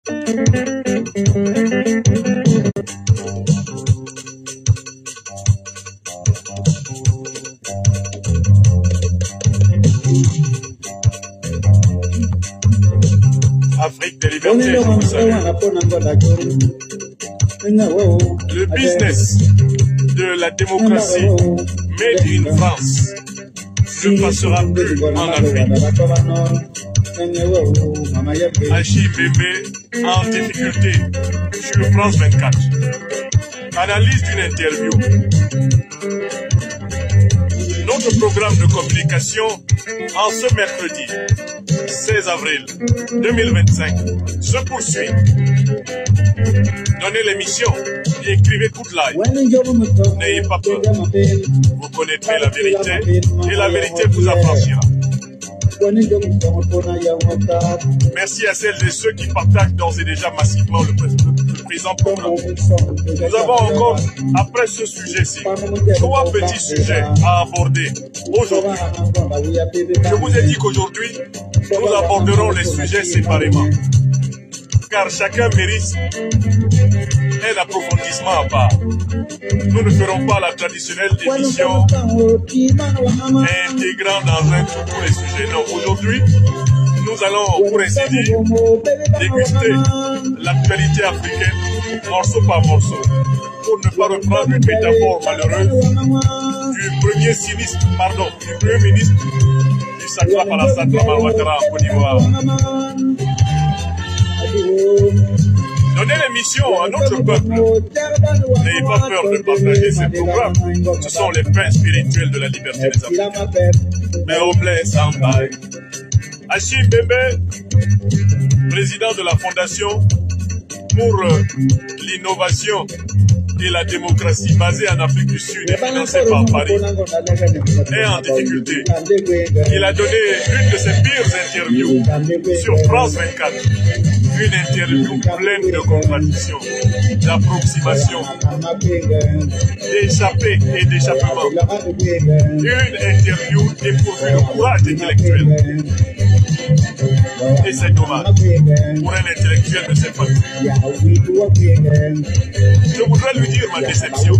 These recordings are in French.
Afrique des libertés, vous savez. Le business de la démocratie made in France ne passera plus en Afrique. Achille Mbembe en difficulté sur France 24. Analyse d'une interview. Notre programme de communication en ce mercredi 16 avril 2025 se poursuit. Donnez l'émission et écrivez coup de like. N'ayez pas peur. Vous connaîtrez la vérité et la vérité vous affranchira. Merci à celles et ceux qui partagent d'ores et déjà massivement le présent programme. Nous avons encore, après ce sujet-ci, 3 petits sujets à aborder aujourd'hui. Je vous ai dit qu'aujourd'hui, nous aborderons les sujets séparément, car chacun mérite un approfondissement à part. Nous ne ferons pas la traditionnelle émission intégrant dans un tout tous les sujets. Non, aujourd'hui, nous allons, pour ainsi dire, déguster l'actualité africaine, morceau par morceau, pour ne pas reprendre une métaphore malheureuse du premier ministre du Sacra Alassane Ouattara en Côte d'Ivoire. Donnez l'émission à notre peuple. N'ayez pas peur de partager ce programme. Ce sont les pains spirituels de la liberté des Africains. Mais on blesse en bail. Achille Mbembe, président de la Fondation pour l'innovation et la démocratie basée en Afrique du Sud et financée par Paris, est en difficulté. Il a donné une de ses pires interviews sur France 24. Une interview pleine de contradictions, d'approximations, d'échappées et d'échappements. Une interview dépourvue de courage intellectuel. Et c'est dommage pour un intellectuel de cette famille. Je voudrais lui dire ma déception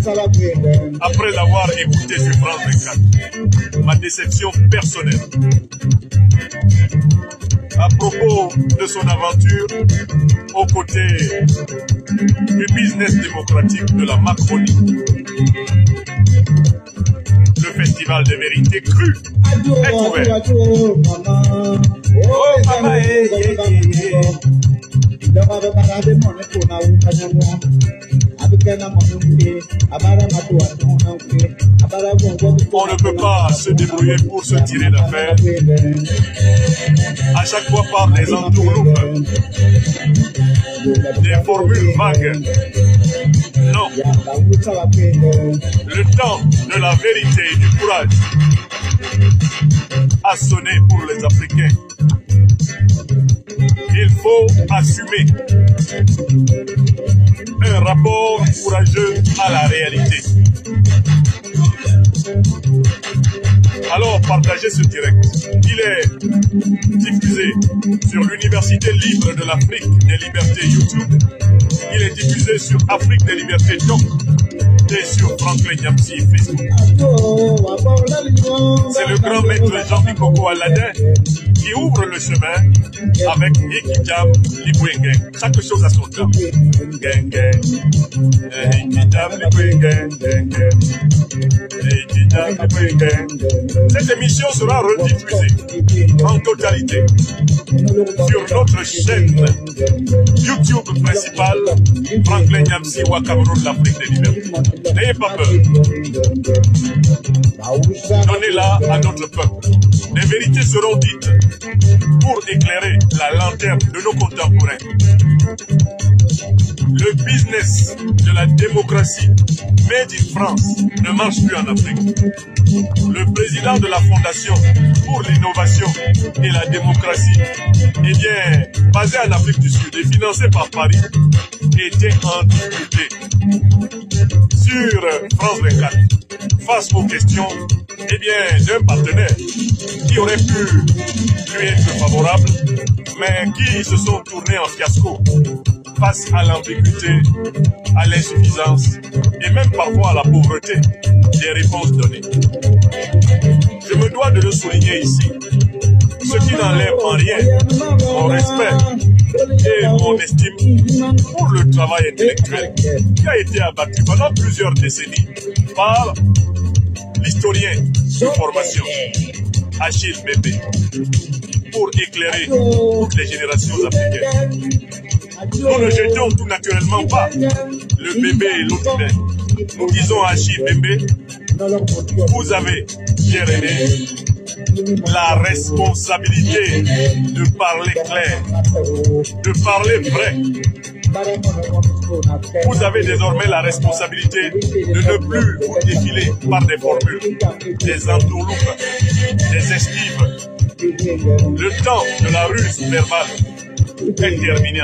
après l'avoir écouté sur France 24. Ma déception personnelle. À propos de son aventure aux côtés du business démocratique de la Macronie. Le festival de vérité crue est ouvert. Oh, maman, on ne peut pas se débrouiller pour se tirer d'affaire. À chaque fois par des entourloupes, des formules vagues. Non. Le temps de la vérité et du courage a sonné pour les Africains. Il faut assumer un rapport courageux à la réalité. Alors partagez ce direct. Il est diffusé sur l'Université libre de l'Afrique des libertés YouTube. Il est diffusé sur Afrique des libertés Doc et sur Franklin Nyamsi Facebook. C'est le grand maître Jean-Pierre Coco Aladin qui ouvre le chemin avec Ekidjam Libouengen. Chaque chose à son temps. Cette émission sera rediffusée en totalité sur notre chaîne YouTube principale Franklin Nyamsi ou Cameroun, l'Afrique des libertés. N'ayez pas peur. Donnez-la à notre peuple. Les vérités seront dites pour éclairer la lanterne de nos contemporains. Le business de la démocratie made in France ne marche plus en Afrique. Le président de la Fondation pour l'innovation et la démocratie, eh bien, basé en Afrique du Sud et financé par Paris, était en difficulté. Sur France 24, face aux questions, eh bien, d'un partenaire qui aurait pu lui être favorable, mais qui se sont tournés en fiasco face à l'ambiguïté, à l'insuffisance et même parfois à la pauvreté des réponses données. Je me dois de le souligner ici, ce qui n'enlève en rien mon respect et mon estime pour le travail intellectuel qui a été abattu pendant plusieurs décennies par l'historien de formation Achille Mbembe pour éclairer toutes les générations africaines. Nous ne jetons tout naturellement pas le bébé et l'eau du bain. Nous disons à Achille Mbembe, vous avez, Pierre Aîné, la responsabilité de parler clair, de parler vrai. Vous avez désormais la responsabilité de ne plus vous défiler par des formules, des entourloupes, des esquives. Le temps de la ruse verbale est terminé.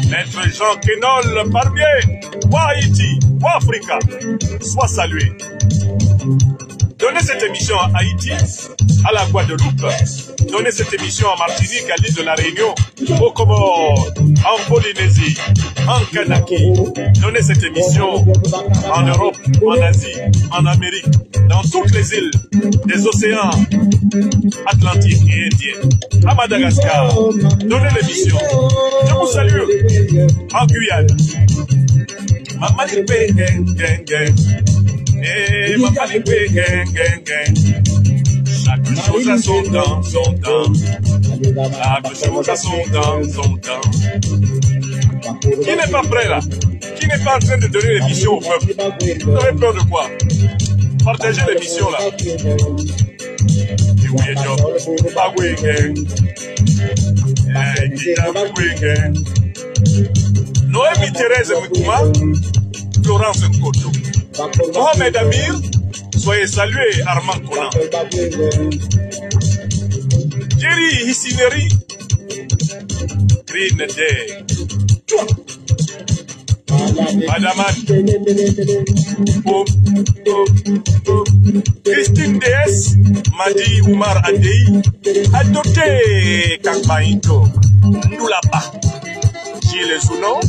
Maître Jean Kenol Barbier, wa Haïti, wa Africa, soit salué. Donnez cette émission à Haïti, à la Guadeloupe, donnez cette émission à Martinique, à l'île de la Réunion, aux Comores, en Polynésie, en Kanaki. Donnez cette émission en Europe, en Asie, en Amérique, dans toutes les îles des océans Atlantique et Indien, à Madagascar. Donnez l'émission. Je vous salue en Guyane. Mamalipé, gang, gang, gang. Eh, Mamalipé, gang, gang, gang. Chaque chose a son temps, son temps. Chaque chose a son temps, son temps. Qui n'est pas prêt là? Qui n'est pas en train de donner l'émission au peuple? Vous avez peur de quoi? Partagez l'émission là. Noémie Thérèse Mikouma, Florence Nkoto, Mohamed Amir, soyez salués Armand Konan, Jerry Hissineri, Green Day, Madaman, Christine DS, Madi Oumar Adei, adopté Kakbaïnto, Ndoulapa, Gilles Zouno,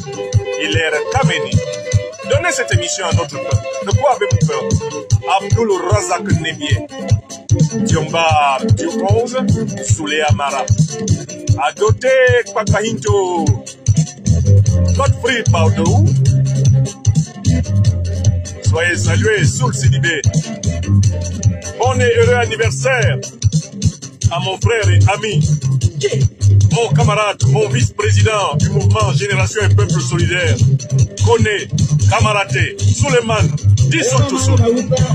Hilaire Kameni. Donnez cette émission à notre peuple. De quoi avez-vous peur? Abdul Razak Nebié, Diomba Dioponze, Soulé Amara, adopté Kakbaïnto, Godfrey Baudou. Soyez salués, Soul Sidibé. Bon et heureux anniversaire à mon frère et ami, mon camarade, mon vice-président du mouvement Génération et Peuple Solidaire, Koné, Kamaraté, Suleiman, Dissoutousou,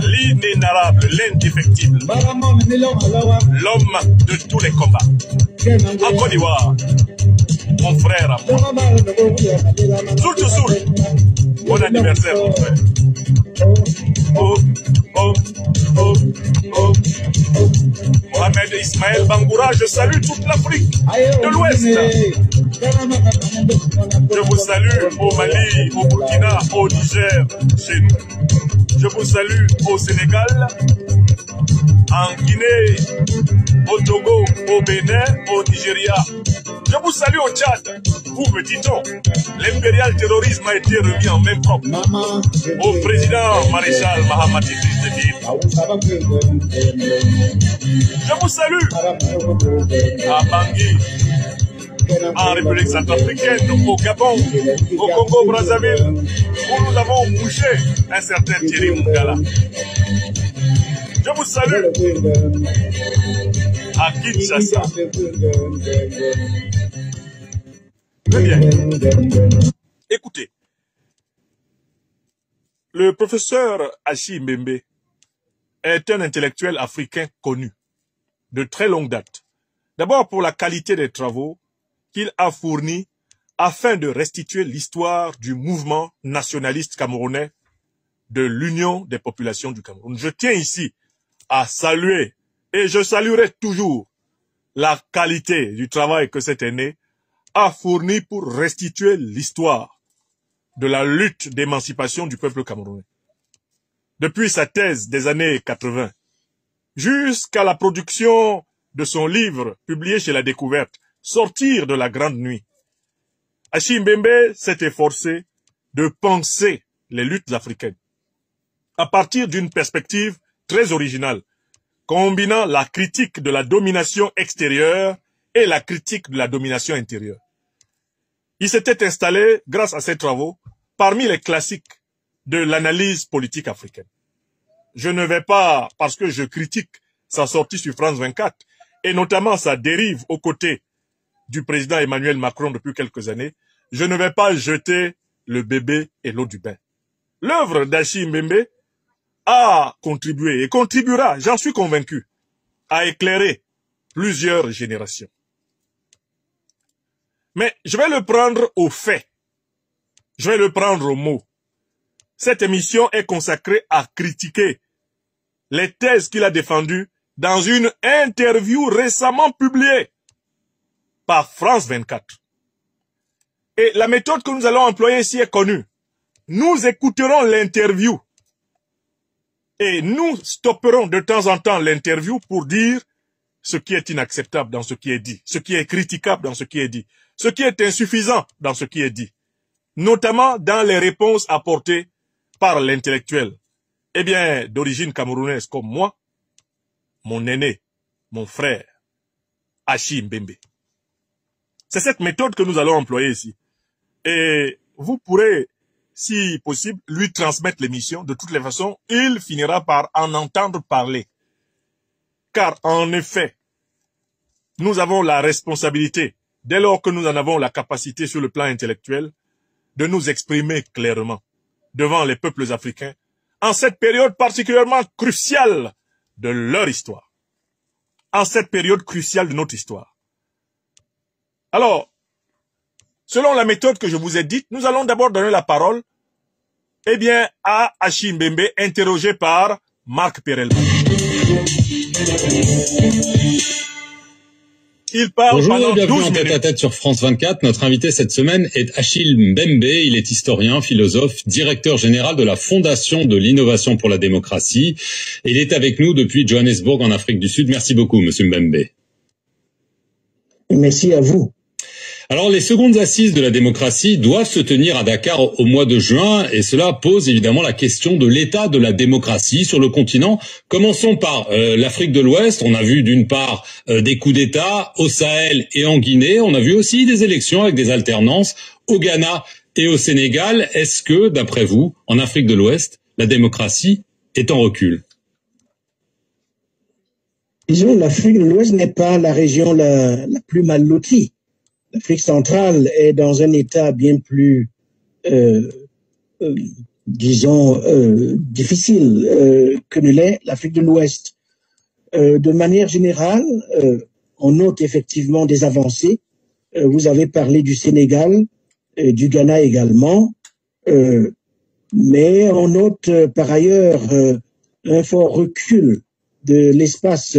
l'inénarrable, l'indéfectible, l'homme de tous les combats. En Côte d'Ivoire, mon frère à moi. Soul, bon anniversaire, mon frère. Oh, oh, oh, oh, oh. Mohamed Ismaël Bangoura, je salue toute l'Afrique de l'Ouest. Je vous salue au Mali, au Burkina, au Niger, chez nous. Je vous salue au Sénégal, en Guinée, au Togo, au Bénin, au Nigeria. Je vous salue au Tchad, où me dit-on, l'impérial terrorisme a été remis en main propre au président maréchal Mahamat Idriss Déby. Je vous salue à Bangui, en République centrafricaine, au Gabon, au Congo-Brazzaville, où nous avons bouché un certain Thierry Mungala. Je vous salue à Kinshasa. Très bien. Écoutez, le professeur Achille Mbembe est un intellectuel africain connu de très longue date. D'abord pour la qualité des travaux qu'il a fournis afin de restituer l'histoire du mouvement nationaliste camerounais de l'Union des populations du Cameroun. Je tiens ici à saluer, et je saluerai toujours, la qualité du travail que cet aîné a fourni pour restituer l'histoire de la lutte d'émancipation du peuple camerounais. Depuis sa thèse des années 80, jusqu'à la production de son livre publié chez La Découverte, Sortir de la Grande Nuit. Achille Mbembe s'est efforcé de penser les luttes africaines à partir d'une perspective très originale, combinant la critique de la domination extérieure et la critique de la domination intérieure. Il s'était installé, grâce à ses travaux, parmi les classiques de l'analyse politique africaine. Je ne vais pas, parce que je critique sa sortie sur France 24, et notamment sa dérive aux côtés du président Emmanuel Macron depuis quelques années, je ne vais pas jeter le bébé et l'eau du bain. L'œuvre d'Achille Mbembe a contribué et contribuera, j'en suis convaincu, à éclairer plusieurs générations. Mais je vais le prendre aux faits. Je vais le prendre aux mots. Cette émission est consacrée à critiquer les thèses qu'il a défendues dans une interview récemment publiée par France 24. Et la méthode que nous allons employer ici est connue. Nous écouterons l'interview et nous stopperons de temps en temps l'interview pour dire ce qui est inacceptable dans ce qui est dit, ce qui est critiquable dans ce qui est dit, ce qui est insuffisant dans ce qui est dit, notamment dans les réponses apportées par l'intellectuel, eh bien, d'origine camerounaise comme moi, mon aîné, mon frère, Achille Mbembe. C'est cette méthode que nous allons employer ici. Et vous pourrez, si possible, lui transmettre l'émission. De toutes les façons, il finira par en entendre parler. Car, en effet, nous avons la responsabilité, dès lors que nous en avons la capacité sur le plan intellectuel, de nous exprimer clairement devant les peuples africains en cette période particulièrement cruciale de leur histoire, en cette période cruciale de notre histoire. Alors, selon la méthode que je vous ai dite, nous allons d'abord donner la parole à Achille Mbembe, interrogé par Marc Perelman. Il parle Bonjour et bienvenue en 12 minutes. tête-à-tête sur France 24. Notre invité cette semaine est Achille Mbembe. Il est historien, philosophe, directeur général de la Fondation de l'innovation pour la démocratie. Et il est avec nous depuis Johannesburg en Afrique du Sud. Merci beaucoup, monsieur Mbembe. Merci à vous. Alors, les secondes assises de la démocratie doivent se tenir à Dakar au mois de juin et cela pose évidemment la question de l'état de la démocratie sur le continent. Commençons par l'Afrique de l'Ouest. On a vu d'une part des coups d'État au Sahel et en Guinée. On a vu aussi des élections avec des alternances au Ghana et au Sénégal. Est-ce que, d'après vous, en Afrique de l'Ouest, la démocratie est en recul? Disons, l'Afrique de l'Ouest n'est pas la région la plus mal lotie. L'Afrique centrale est dans un état bien plus, difficile que ne l'est l'Afrique de l'Ouest. De manière générale, on note effectivement des avancées. Vous avez parlé du Sénégal, du Ghana également, mais on note par ailleurs un fort recul de l'espace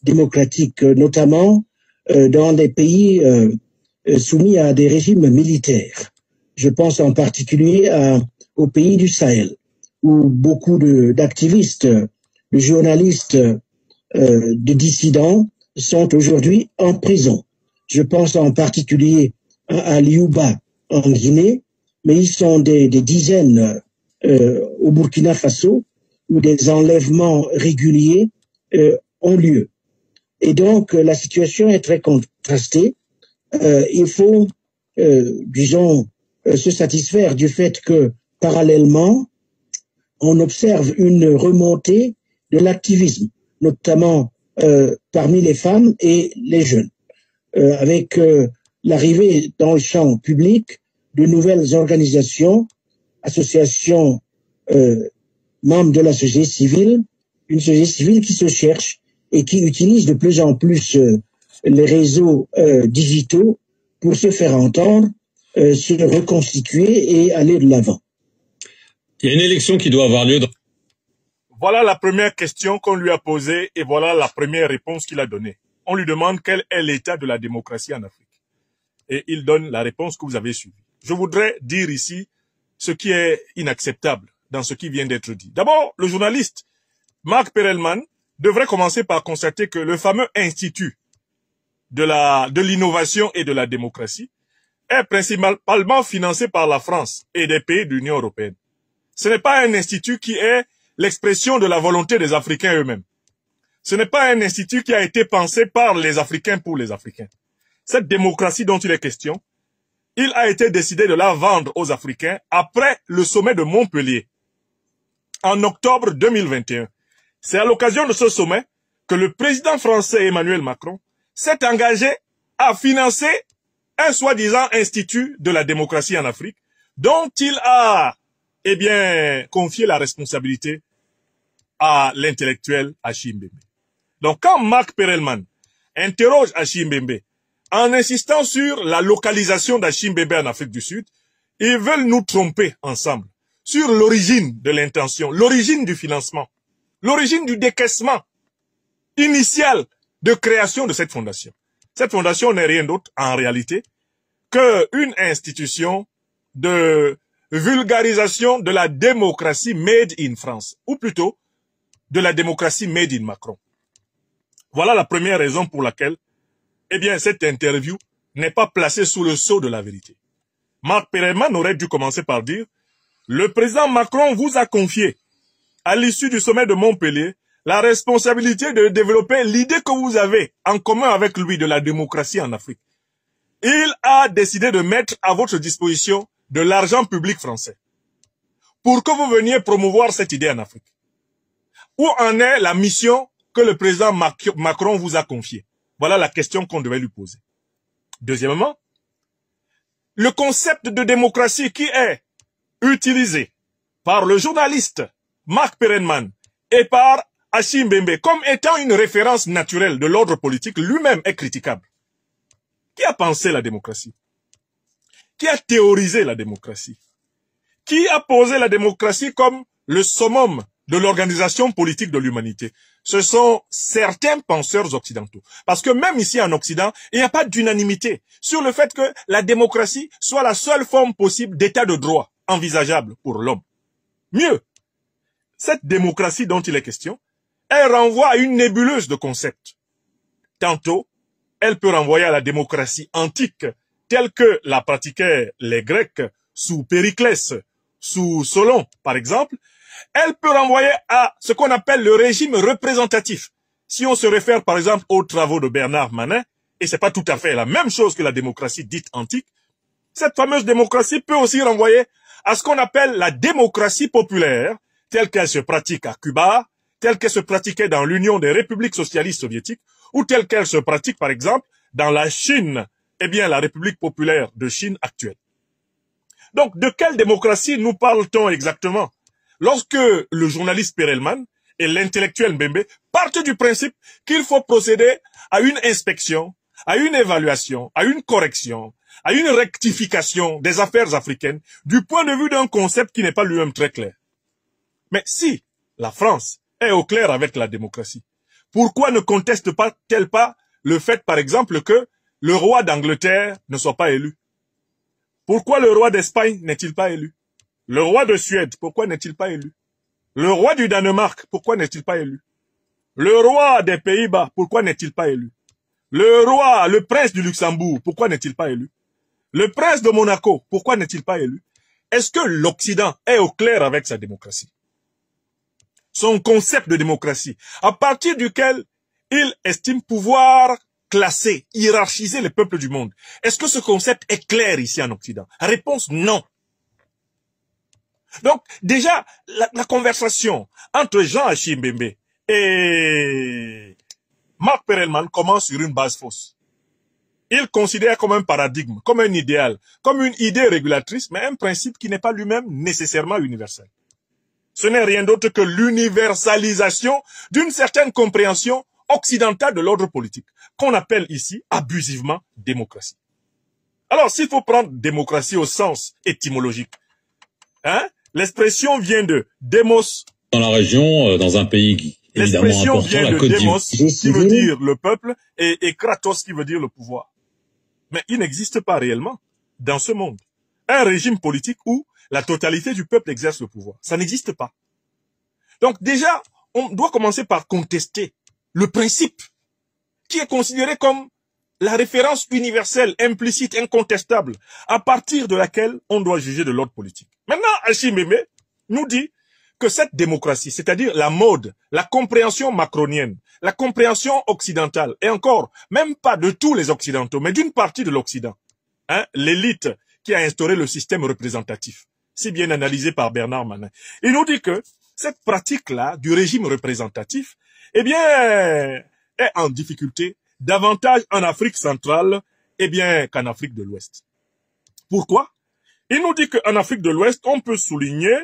démocratique, notamment dans les pays soumis à des régimes militaires. Je pense en particulier aux pays du Sahel, où beaucoup d'activistes, de journalistes, de dissidents sont aujourd'hui en prison. Je pense en particulier à Liouba en Guinée, mais ils sont des dizaines au Burkina Faso, où des enlèvements réguliers ont lieu. Et donc, la situation est très contrastée. Il faut, se satisfaire du fait que, parallèlement, on observe une remontée de l'activisme, notamment parmi les femmes et les jeunes, avec l'arrivée dans le champ public de nouvelles organisations, associations, membres de la société civile, une société civile qui se cherche et qui utilise de plus en plus les réseaux digitaux pour se faire entendre, se reconstituer et aller de l'avant. Il y a une élection qui doit avoir lieu. Voilà la première question qu'on lui a posée et voilà la première réponse qu'il a donnée. On lui demande quel est l'état de la démocratie en Afrique. Et il donne la réponse que vous avez suivie. Je voudrais dire ici ce qui est inacceptable dans ce qui vient d'être dit. D'abord, le journaliste Marc Perelman devrait commencer par constater que le fameux institut de l'innovation et de la démocratie est principalement financé par la France et des pays de l'Union européenne. Ce n'est pas un institut qui est l'expression de la volonté des Africains eux-mêmes. Ce n'est pas un institut qui a été pensé par les Africains pour les Africains. Cette démocratie dont il est question, il a été décidé de la vendre aux Africains après le sommet de Montpellier, en octobre 2021. C'est à l'occasion de ce sommet que le président français Emmanuel Macron s'est engagé à financer un soi-disant institut de la démocratie en Afrique, dont il a, confié la responsabilité à l'intellectuel Achille Mbembe. Donc, quand Marc Perelman interroge Achille Mbembe en insistant sur la localisation d'Achille Mbembe en Afrique du Sud, ils veulent nous tromper ensemble sur l'origine de l'intention, l'origine du financement, l'origine du décaissement initial de création de cette fondation. Cette fondation n'est rien d'autre, en réalité, qu'une institution de vulgarisation de la démocratie made in France, ou plutôt de la démocratie made in Macron. Voilà la première raison pour laquelle, cette interview n'est pas placée sous le sceau de la vérité. Marc Perelman aurait dû commencer par dire « Le président Macron vous a confié, à l'issue du sommet de Montpellier, la responsabilité de développer l'idée que vous avez en commun avec lui de la démocratie en Afrique. Il a décidé de mettre à votre disposition de l'argent public français pour que vous veniez promouvoir cette idée en Afrique. Où en est la mission que le président Macron vous a confiée? Voilà la question qu'on devait lui poser. Deuxièmement, le concept de démocratie qui est utilisé par le journaliste Marc Perelman et par Achille Mbembe comme étant une référence naturelle de l'ordre politique lui-même est critiquable. Qui a pensé la démocratie? Qui a théorisé la démocratie? Qui a posé la démocratie comme le summum de l'organisation politique de l'humanité? Ce sont certains penseurs occidentaux. Parce que même ici en Occident, il n'y a pas d'unanimité sur le fait que la démocratie soit la seule forme possible d'état de droit envisageable pour l'homme. Mieux, cette démocratie dont il est question, elle renvoie à une nébuleuse de concepts. Tantôt, elle peut renvoyer à la démocratie antique, telle que la pratiquaient les Grecs sous Périclès, sous Solon, par exemple. Elle peut renvoyer à ce qu'on appelle le régime représentatif. Si on se réfère, par exemple, aux travaux de Bernard Manin, et c'est pas tout à fait la même chose que la démocratie dite antique, cette fameuse démocratie peut aussi renvoyer à ce qu'on appelle la démocratie populaire, telle qu'elle se pratique à Cuba, telle qu'elle se pratiquait dans l'Union des républiques socialistes soviétiques, ou telle qu'elle se pratique, par exemple, dans la Chine, la République populaire de Chine actuelle. Donc, de quelle démocratie nous parle-t-on exactement? Lorsque le journaliste Perelman et l'intellectuel Mbembe partent du principe qu'il faut procéder à une inspection, à une évaluation, à une correction, à une rectification des affaires africaines du point de vue d'un concept qui n'est pas lui-même très clair. Mais si la France est au clair avec la démocratie, pourquoi ne conteste-t-elle pas le fait, par exemple, que le roi d'Angleterre ne soit pas élu? Pourquoi le roi d'Espagne n'est-il pas élu? Le roi de Suède, pourquoi n'est-il pas élu? Le roi du Danemark, pourquoi n'est-il pas élu? Le roi des Pays-Bas, pourquoi n'est-il pas élu? Le prince du Luxembourg, pourquoi n'est-il pas élu? Le prince de Monaco, pourquoi n'est-il pas élu? Est-ce que l'Occident est au clair avec sa démocratie? Son concept de démocratie, à partir duquel il estime pouvoir classer, hiérarchiser les peuples du monde. Est-ce que ce concept est clair ici en Occident? Réponse non. Donc, déjà, la conversation entre Jean-Achille Mbembe et Marc Perelman commence sur une base fausse. Il considère comme un paradigme, comme un idéal, comme une idée régulatrice, mais un principe qui n'est pas lui-même nécessairement universel. Ce n'est rien d'autre que l'universalisation d'une certaine compréhension occidentale de l'ordre politique, qu'on appelle ici abusivement démocratie. Alors, s'il faut prendre démocratie au sens étymologique, l'expression vient de démos. Dans la région, dans un pays évidemment important, la Côte d'Ivoire. Qui veut dire le peuple, et kratos qui veut dire le pouvoir. Mais il n'existe pas réellement, dans ce monde, un régime politique où la totalité du peuple exerce le pouvoir. Ça n'existe pas. Donc déjà, on doit commencer par contester le principe qui est considéré comme la référence universelle, implicite, incontestable, à partir de laquelle on doit juger de l'ordre politique. Maintenant, Achille Mbembe nous dit que cette démocratie, c'est-à-dire la mode, la compréhension macronienne, la compréhension occidentale, et encore, même pas de tous les occidentaux, mais d'une partie de l'Occident, hein, l'élite qui a instauré le système représentatif, si bien analysé par Bernard Manin, il nous dit que cette pratique-là du régime représentatif, eh bien, est en difficulté davantage en Afrique centrale, eh bien, qu'en Afrique de l'Ouest. Pourquoi? Il nous dit qu'en Afrique de l'Ouest, on peut souligner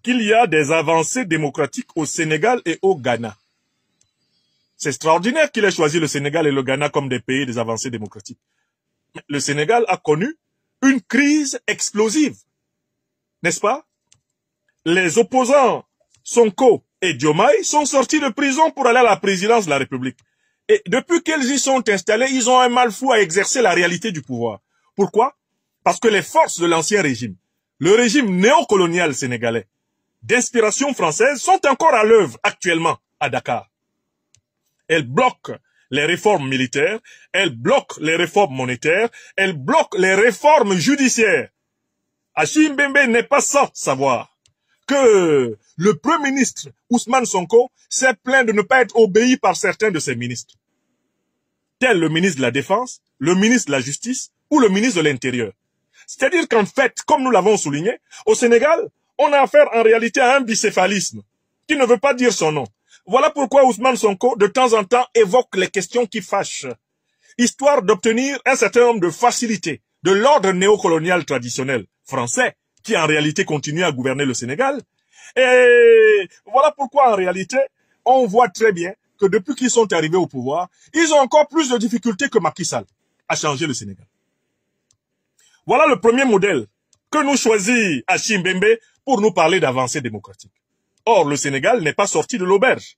qu'il y a des avancées démocratiques au Sénégal et au Ghana. C'est extraordinaire qu'il ait choisi le Sénégal et le Ghana comme des pays des avancées démocratiques. Mais le Sénégal a connu une crise explosive, n'est-ce pas? Les opposants Sonko et Diomaye sont sortis de prison pour aller à la présidence de la République. Et depuis qu'ils y sont installés, ils ont un mal fou à exercer la réalité du pouvoir. Pourquoi? Parce que les forces de l'ancien régime, le régime néocolonial sénégalais, d'inspiration française, sont encore à l'œuvre actuellement à Dakar. Elles bloquent les réformes militaires, elles bloquent les réformes monétaires, elles bloquent les réformes judiciaires. Achille Mbembe n'est pas sans savoir que le Premier ministre Ousmane Sonko s'est plaint de ne pas être obéi par certains de ses ministres, tel le ministre de la Défense, le ministre de la Justice ou le ministre de l'Intérieur. C'est-à-dire qu'en fait, comme nous l'avons souligné, au Sénégal, on a affaire en réalité à un bicéphalisme qui ne veut pas dire son nom. Voilà pourquoi Ousmane Sonko, de temps en temps, évoque les questions qui fâchent, histoire d'obtenir un certain nombre de facilités de l'ordre néocolonial traditionnel français, qui en réalité continue à gouverner le Sénégal. Et voilà pourquoi en réalité, on voit très bien que depuis qu'ils sont arrivés au pouvoir, ils ont encore plus de difficultés que Macky Sall à changer le Sénégal. Voilà le premier modèle que nous choisit Achille Mbembe pour nous parler d'avancée démocratique. Or, le Sénégal n'est pas sorti de l'auberge.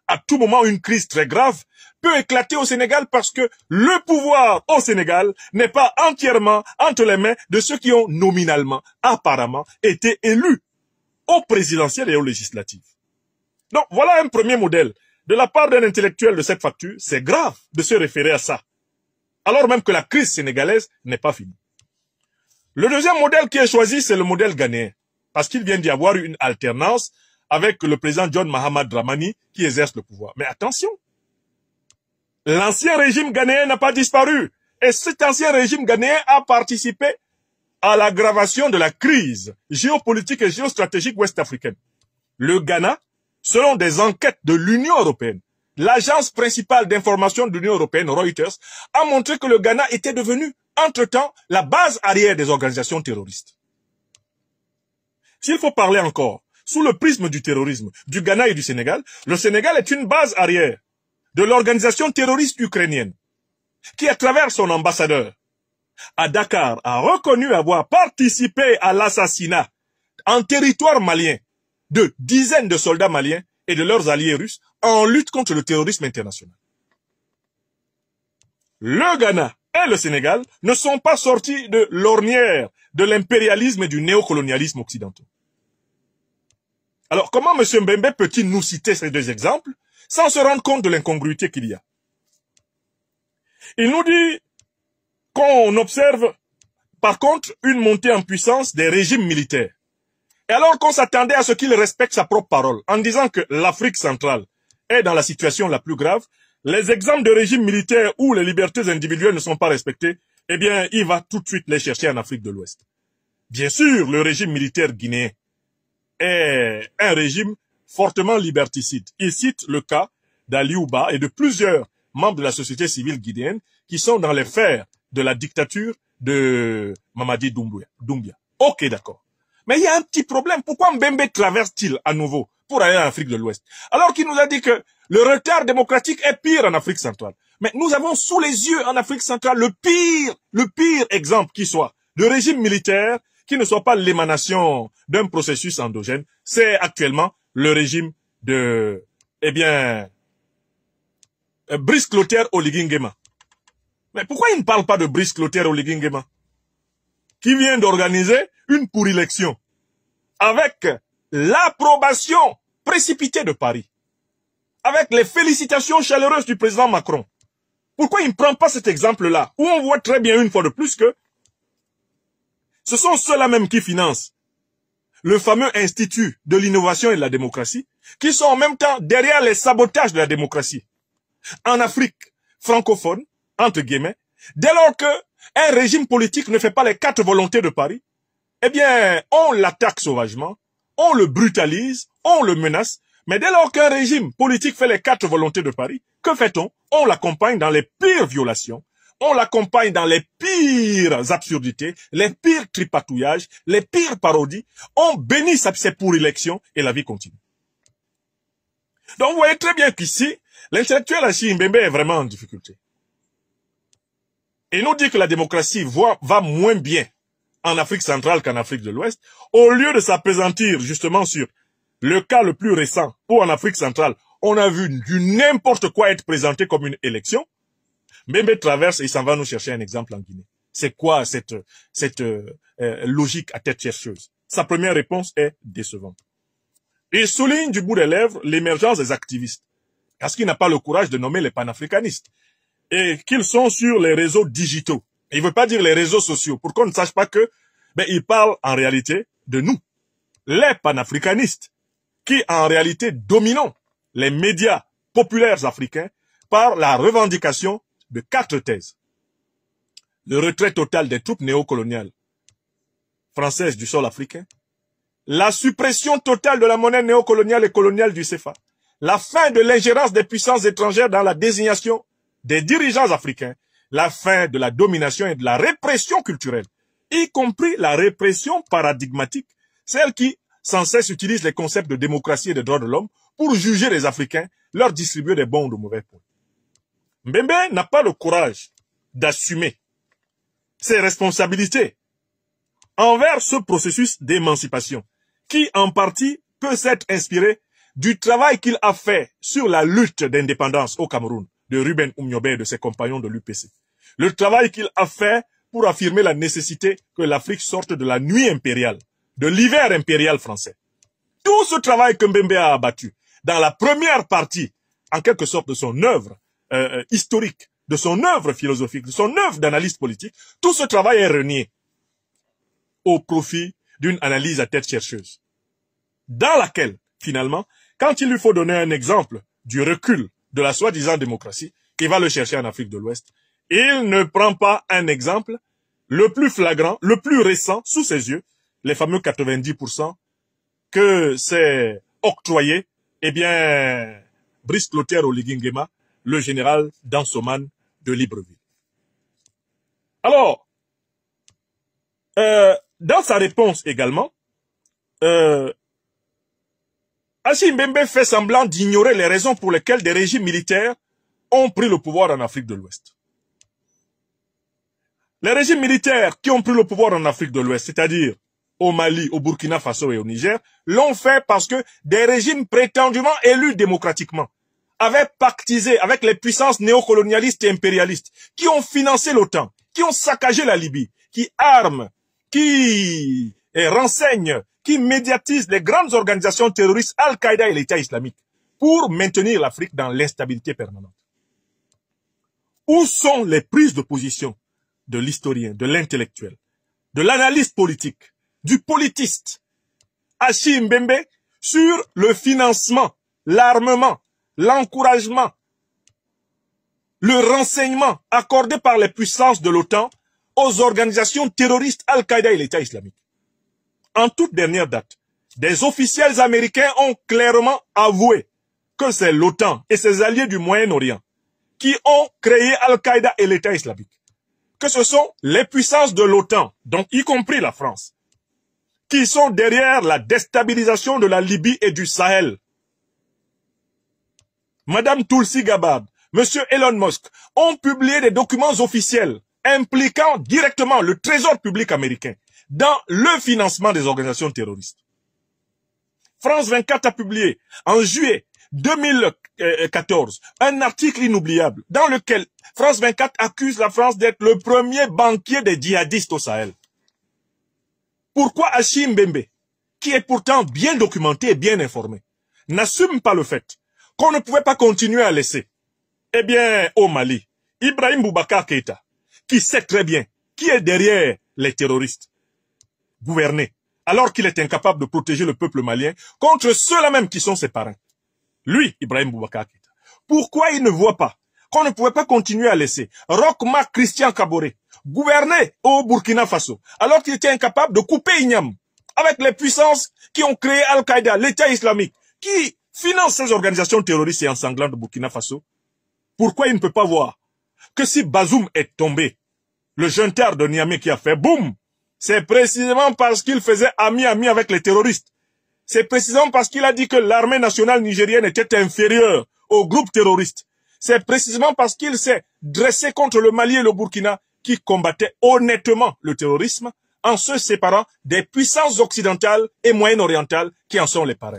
À tout moment, une crise très grave peut éclater au Sénégal parce que le pouvoir au Sénégal n'est pas entièrement entre les mains de ceux qui ont nominalement, apparemment, été élus au présidentiel et aux législatives. Donc, voilà un premier modèle. De la part d'un intellectuel de cette facture, c'est grave de se référer à ça, alors même que la crise sénégalaise n'est pas finie. Le deuxième modèle qui est choisi, c'est le modèle ghanéen, parce qu'il vient d'y avoir une alternance avec le président John Mahamad Dramani qui exerce le pouvoir. Mais attention, l'ancien régime ghanéen n'a pas disparu. Et cet ancien régime ghanéen a participé à l'aggravation de la crise géopolitique et géostratégique ouest-africaine. Le Ghana, selon des enquêtes de l'Union européenne, l'agence principale d'information de l'Union européenne, Reuters, a montré que le Ghana était devenu, entre-temps, la base arrière des organisations terroristes. S'il faut parler encore, sous le prisme du terrorisme, du Ghana et du Sénégal, le Sénégal est une base arrière de l'organisation terroriste ukrainienne, qui, à travers son ambassadeur à Dakar, a reconnu avoir participé à l'assassinat en territoire malien de dizaines de soldats maliens et de leurs alliés russes en lutte contre le terrorisme international. Le Ghana et le Sénégal ne sont pas sortis de l'ornière de l'impérialisme et du néocolonialisme occidentaux. Alors, comment M. Mbembe peut-il nous citer ces deux exemples sans se rendre compte de l'incongruité qu'il y a? Il nous dit qu'on observe, par contre, une montée en puissance des régimes militaires. Et alors qu'on s'attendait à ce qu'il respecte sa propre parole, en disant que l'Afrique centrale est dans la situation la plus grave, les exemples de régimes militaires où les libertés individuelles ne sont pas respectées, eh bien, il va tout de suite les chercher en Afrique de l'Ouest. Bien sûr, le régime militaire guinéen est un régime fortement liberticide. Il cite le cas d'Aliouba et de plusieurs membres de la société civile guinéenne qui sont dans les fers de la dictature de Mamadi Doumbia. Ok, d'accord. Mais il y a un petit problème. Pourquoi Mbembe traverse-t-il à nouveau pour aller en Afrique de l'Ouest? Alors qu'il nous a dit que le retard démocratique est pire en Afrique centrale. Mais nous avons sous les yeux en Afrique centrale le pire exemple qui soit de régime militaire qui ne soit pas l'émanation d'un processus endogène. C'est actuellement le régime de, Brice Clotaire Oligui Nguema. Mais pourquoi il ne parle pas de Brice Clotaire Oligui Nguema, qui vient d'organiser une pour-élection avec l'approbation précipitée de Paris, avec les félicitations chaleureuses du président Macron. Pourquoi il ne prend pas cet exemple-là, où on voit très bien une fois de plus que ce sont ceux-là même qui financent le fameux Institut de l'innovation et de la démocratie, qui sont en même temps derrière les sabotages de la démocratie. En Afrique francophone, entre guillemets, dès lors qu'un régime politique ne fait pas les 4 volontés de Paris, eh bien, on l'attaque sauvagement, on le brutalise, on le menace, mais dès lors qu'un régime politique fait les 4 volontés de Paris, que fait-on? On l'accompagne dans les pires violations, on l'accompagne dans les pires absurdités, les pires tripatouillages, les pires parodies. On bénit ses pour-élections et la vie continue. Donc vous voyez très bien qu'ici, l'intellectuel Achille Mbembe est vraiment en difficulté. Et il nous dit que la démocratie va moins bien en Afrique centrale qu'en Afrique de l'Ouest, au lieu de s'appesantir justement sur le cas le plus récent, où en Afrique centrale, on a vu du n'importe quoi être présenté comme une élection. Mbembe traverse et il s'en va nous chercher un exemple en Guinée. C'est quoi cette logique à tête chercheuse? Sa première réponse est décevante. Il souligne du bout des lèvres l'émergence des activistes, parce qu'il n'a pas le courage de nommer les panafricanistes, et qu'ils sont sur les réseaux digitaux. Il ne veut pas dire les réseaux sociaux, pour qu'on ne sache pas que, il parle en réalité de nous, les panafricanistes, qui en réalité dominons les médias populaires africains par la revendication de 4 thèses. Le retrait total des troupes néocoloniales françaises du sol africain, la suppression totale de la monnaie néocoloniale et coloniale du CFA, la fin de l'ingérence des puissances étrangères dans la désignation des dirigeants africains, la fin de la domination et de la répression culturelle, y compris la répression paradigmatique, celle qui sans cesse utilise les concepts de démocratie et de droits de l'homme pour juger les Africains, leur distribuer des bons ou de mauvais points. Mbembe n'a pas le courage d'assumer ses responsabilités envers ce processus d'émancipation qui, en partie, peut s'être inspiré du travail qu'il a fait sur la lutte d'indépendance au Cameroun de Ruben Oumniobé et de ses compagnons de l'UPC. Le travail qu'il a fait pour affirmer la nécessité que l'Afrique sorte de la nuit impériale, de l'hiver impérial français. Tout ce travail que Mbembe a abattu dans la première partie, en quelque sorte, de son œuvre historique, de son œuvre philosophique, de son œuvre d'analyse politique, tout ce travail est renié au profit d'une analyse à tête chercheuse, dans laquelle, finalement, quand il lui faut donner un exemple du recul de la soi-disant démocratie, il va le chercher en Afrique de l'Ouest. Il ne prend pas un exemple le plus flagrant, le plus récent, sous ses yeux, les fameux 90% que s'est octroyé, Brice Clotaire Oligui-Nguema, le général Dansoman de Libreville. Alors, dans sa réponse également, Achille Mbembe fait semblant d'ignorer les raisons pour lesquelles des régimes militaires ont pris le pouvoir en Afrique de l'Ouest. Les régimes militaires qui ont pris le pouvoir en Afrique de l'Ouest, c'est-à-dire au Mali, au Burkina Faso et au Niger, l'ont fait parce que des régimes prétendument élus démocratiquement avaient pactisé avec les puissances néocolonialistes et impérialistes qui ont financé l'OTAN, qui ont saccagé la Libye, qui arment, qui renseignent, qui médiatisent les grandes organisations terroristes Al-Qaïda et l'État islamique pour maintenir l'Afrique dans l'instabilité permanente. Où sont les prises de position de l'historien, de l'intellectuel, de l'analyste politique, du politiste Achille Mbembe sur le financement, l'armement, l'encouragement, le renseignement accordé par les puissances de l'OTAN aux organisations terroristes Al-Qaïda et l'État islamique? En toute dernière date, des officiels américains ont clairement avoué que c'est l'OTAN et ses alliés du Moyen-Orient qui ont créé Al-Qaïda et l'État islamique. Que ce sont les puissances de l'OTAN, donc y compris la France, qui sont derrière la déstabilisation de la Libye et du Sahel. Madame Tulsi Gabbard, Monsieur Elon Musk ont publié des documents officiels impliquant directement le trésor public américain dans le financement des organisations terroristes. France 24 a publié en juillet 2014 un article inoubliable dans lequel France 24 accuse la France d'être le premier banquier des djihadistes au Sahel. Pourquoi Achille Mbembe, qui est pourtant bien documenté et bien informé, n'assume pas le fait qu'on ne pouvait pas continuer à laisser. Eh bien, au Mali, Ibrahim Boubacar Keïta, qui sait très bien qui est derrière les terroristes, gouverner, alors qu'il est incapable de protéger le peuple malien contre ceux-là même qui sont ses parrains. Lui, Ibrahim Boubacar Keïta. Pourquoi il ne voit pas qu'on ne pouvait pas continuer à laisser Roch-Marc Christian Kaboré gouverner au Burkina Faso, alors qu'il était incapable de couper Ignam avec les puissances qui ont créé Al-Qaïda, l'État islamique, qui finance ces organisations terroristes et ensanglantes de Burkina Faso? Pourquoi il ne peut pas voir que si Bazoum est tombé, le junteur de Niamey qui a fait boum, c'est précisément parce qu'il faisait ami-ami avec les terroristes. C'est précisément parce qu'il a dit que l'armée nationale nigérienne était inférieure au groupe terroriste. C'est précisément parce qu'il s'est dressé contre le Mali et le Burkina qui combattaient honnêtement le terrorisme en se séparant des puissances occidentales et moyen-orientales qui en sont les parrains.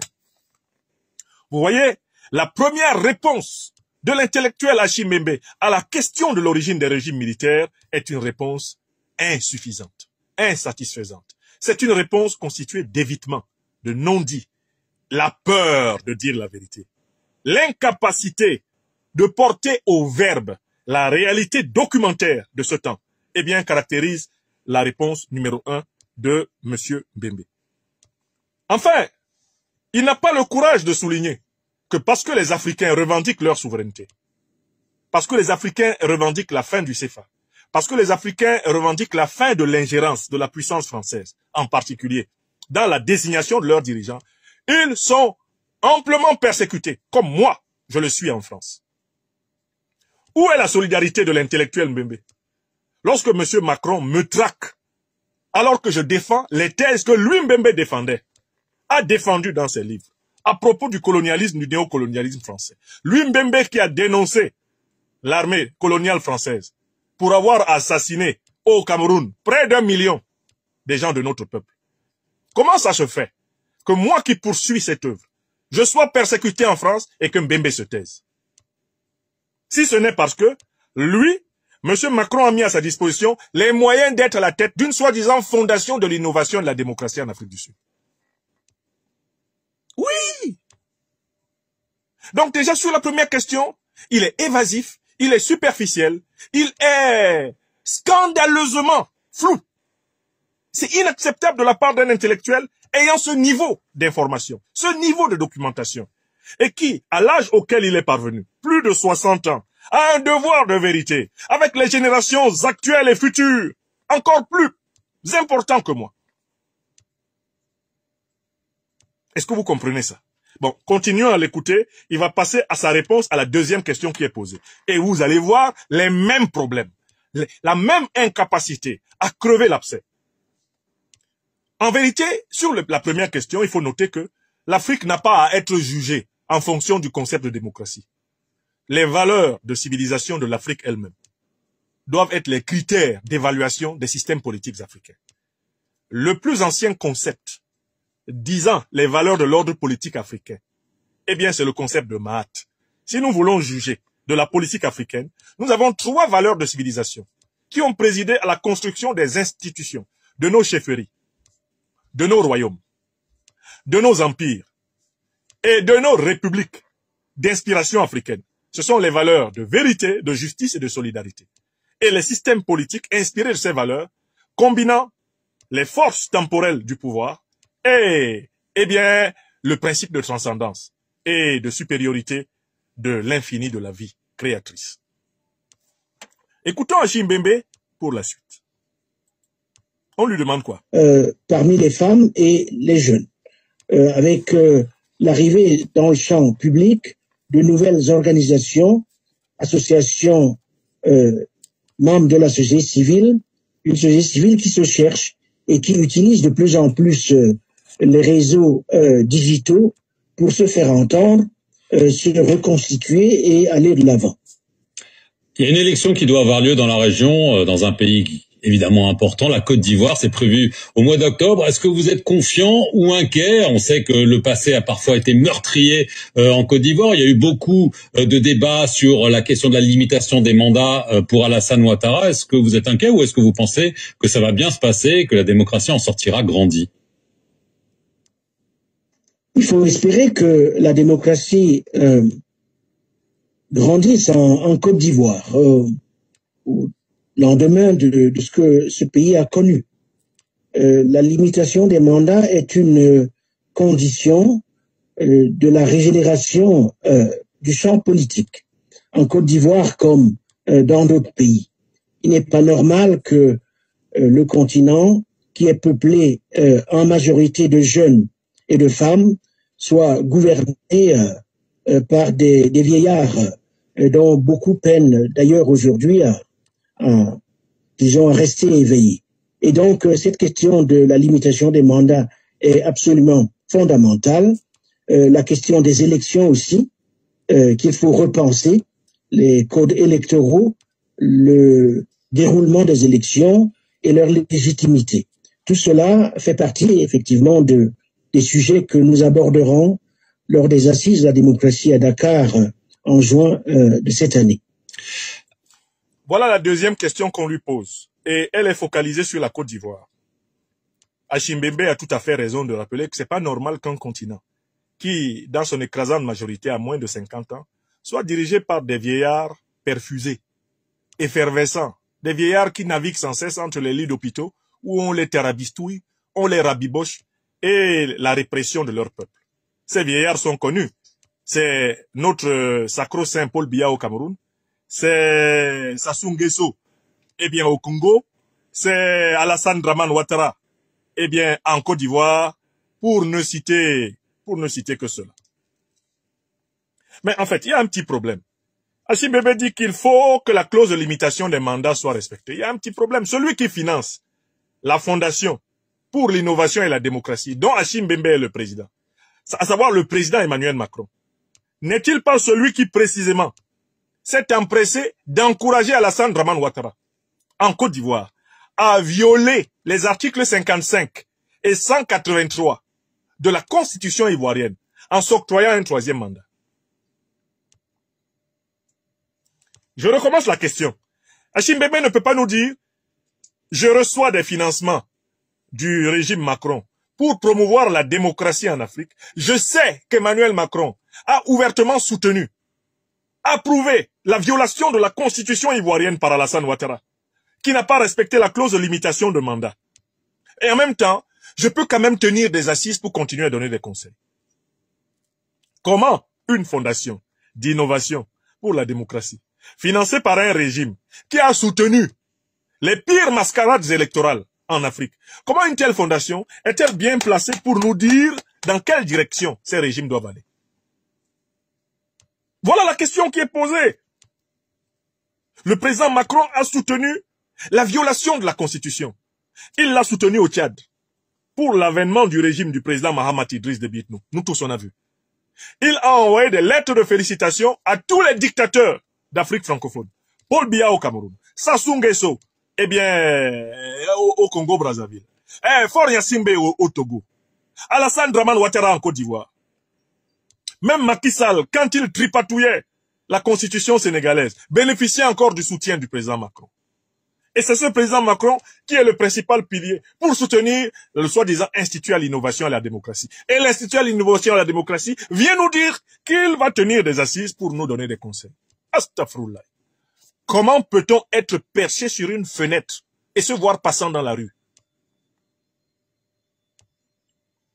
Vous voyez, la première réponse de l'intellectuel Achille Mbembe à la question de l'origine des régimes militaires est une réponse insuffisante, insatisfaisante. C'est une réponse constituée d'évitement, de non-dit, la peur de dire la vérité, l'incapacité de porter au verbe la réalité documentaire de ce temps, eh bien, caractérise la réponse numéro 1 de M. Mbembe. Enfin, il n'a pas le courage de souligner que parce que les Africains revendiquent leur souveraineté, parce que les Africains revendiquent la fin du CFA, parce que les Africains revendiquent la fin de l'ingérence de la puissance française, en particulier dans la désignation de leurs dirigeants, ils sont amplement persécutés, comme moi, je le suis en France. Où est la solidarité de l'intellectuel Mbembe? Lorsque M. Macron me traque, alors que je défends les thèses que lui Mbembe défendait, a défendu dans ses livres, à propos du colonialisme, du néocolonialisme français. Lui Mbembe qui a dénoncé l'armée coloniale française pour avoir assassiné au Cameroun près d'1 million des gens de notre peuple. Comment ça se fait que moi qui poursuis cette œuvre, je sois persécuté en France et que Mbembe se taise? Si ce n'est parce que, lui, M. Macron a mis à sa disposition les moyens d'être à la tête d'une soi-disant fondation de l'innovation et de la démocratie en Afrique du Sud. Oui! Donc déjà sur la première question, il est évasif, il est superficiel, il est scandaleusement flou. C'est inacceptable de la part d'un intellectuel ayant ce niveau d'information, ce niveau de documentation, et qui, à l'âge auquel il est parvenu, plus de 60 ans, a un devoir de vérité, avec les générations actuelles et futures, encore plus important que moi. Est-ce que vous comprenez ça? Bon, continuons à l'écouter, il va passer à sa réponse à la deuxième question qui est posée. Et vous allez voir les mêmes problèmes, la même incapacité à crever l'abcès. En vérité, sur la première question, il faut noter que l'Afrique n'a pas à être jugée en fonction du concept de démocratie. Les valeurs de civilisation de l'Afrique elle-même doivent être les critères d'évaluation des systèmes politiques africains. Le plus ancien concept disant les valeurs de l'ordre politique africain, eh bien c'est le concept de Mahat. Si nous voulons juger de la politique africaine, nous avons 3 valeurs de civilisation qui ont présidé à la construction des institutions, de nos chefferies, de nos royaumes, de nos empires et de nos républiques d'inspiration africaine. Ce sont les valeurs de vérité, de justice et de solidarité. Et les systèmes politiques inspirés de ces valeurs, combinant les forces temporelles du pouvoir et, eh bien, le principe de transcendance et de supériorité de l'infini de la vie créatrice. Écoutons Achille Mbembe pour la suite. On lui demande quoi? Parmi les femmes et les jeunes, avec l'arrivée dans le champ public de nouvelles organisations, associations, membres de la société civile, une société civile qui se cherche et qui utilise de plus en plus les réseaux digitaux pour se faire entendre, se reconstituer et aller de l'avant. Il y a une élection qui doit avoir lieu dans la région, dans un pays évidemment important, la Côte d'Ivoire, c'est prévu au mois d'octobre. Est-ce que vous êtes confiant ou inquiet? On sait que le passé a parfois été meurtrier en Côte d'Ivoire. Il y a eu beaucoup de débats sur la question de la limitation des mandats pour Alassane Ouattara. Est-ce que vous êtes inquiet ou est-ce que vous pensez que ça va bien se passer et que la démocratie en sortira grandie? Il faut espérer que la démocratie grandissent en Côte d'Ivoire, au lendemain de ce que ce pays a connu. La limitation des mandats est une condition de la régénération du champ politique, en Côte d'Ivoire comme dans d'autres pays. Il n'est pas normal que le continent, qui est peuplé en majorité de jeunes et de femmes, soit gouverné par des vieillards dont beaucoup peinent d'ailleurs aujourd'hui à rester éveillés. Et donc, cette question de la limitation des mandats est absolument fondamentale. La question des élections aussi, qu'il faut repenser, les codes électoraux, le déroulement des élections et leur légitimité. Tout cela fait partie effectivement des sujets que nous aborderons lors des assises de la démocratie à Dakar en juin de cette année. Voilà la deuxième question qu'on lui pose. Et elle est focalisée sur la Côte d'Ivoire. Hachim Bembe a tout à fait raison de rappeler que c'est pas normal qu'un continent qui, dans son écrasante majorité, a moins de 50 ans, soit dirigé par des vieillards perfusés, effervescents, des vieillards qui naviguent sans cesse entre les lits d'hôpitaux où on les terrabistouille, on les rabiboche et la répression de leur peuple. Ces vieillards sont connus. C'est notre sacro-saint Paul Biya au Cameroun, c'est Sassou Nguesso, eh bien au Congo, c'est Alassane Dramane Ouattara, eh bien en Côte d'Ivoire, pour ne citer que cela. Mais en fait, il y a un petit problème. Hachim Bembe dit qu'il faut que la clause de limitation des mandats soit respectée. Il y a un petit problème. Celui qui finance la Fondation pour l'innovation et la démocratie, dont Hachim Bembe est le président, à savoir le président Emmanuel Macron, n'est-il pas celui qui précisément s'est empressé d'encourager Alassane Dramane Ouattara en Côte d'Ivoire à violer les articles 55 et 183 de la Constitution ivoirienne en s'octroyant un troisième mandat? Je recommence la question. Hachim Bembe ne peut pas nous dire « Je reçois des financements du régime Macron pour promouvoir la démocratie en Afrique. Je sais qu'Emmanuel Macron a ouvertement soutenu, approuvé la violation de la Constitution ivoirienne par Alassane Ouattara, qui n'a pas respecté la clause de limitation de mandat. Et en même temps, je peux quand même tenir des assises pour continuer à donner des conseils. » Comment une fondation d'innovation pour la démocratie, financée par un régime qui a soutenu les pires mascarades électorales en Afrique, comment une telle fondation est-elle bien placée pour nous dire dans quelle direction ces régimes doivent aller? Voilà la question qui est posée. Le président Macron a soutenu la violation de la Constitution. Il l'a soutenu au Tchad pour l'avènement du régime du président Mahamat Idriss Déby Itno. Nous tous on a vu. Il a envoyé des lettres de félicitations à tous les dictateurs d'Afrique francophone. Paul Biya au Cameroun, Sassou Nguesso, eh bien, au Congo-Brazzaville, Faure Gnassingbé au Togo, Alassane Dramane Ouattara en Côte d'Ivoire. Même Macky Sall, quand il tripatouillait la constitution sénégalaise, bénéficiait encore du soutien du président Macron. Et c'est ce président Macron qui est le principal pilier pour soutenir le soi-disant Institut à l'innovation et à la démocratie. Et l'Institut à l'innovation et à la démocratie vient nous dire qu'il va tenir des assises pour nous donner des conseils. Astaghfirullah. Comment peut-on être perché sur une fenêtre et se voir passant dans la rue?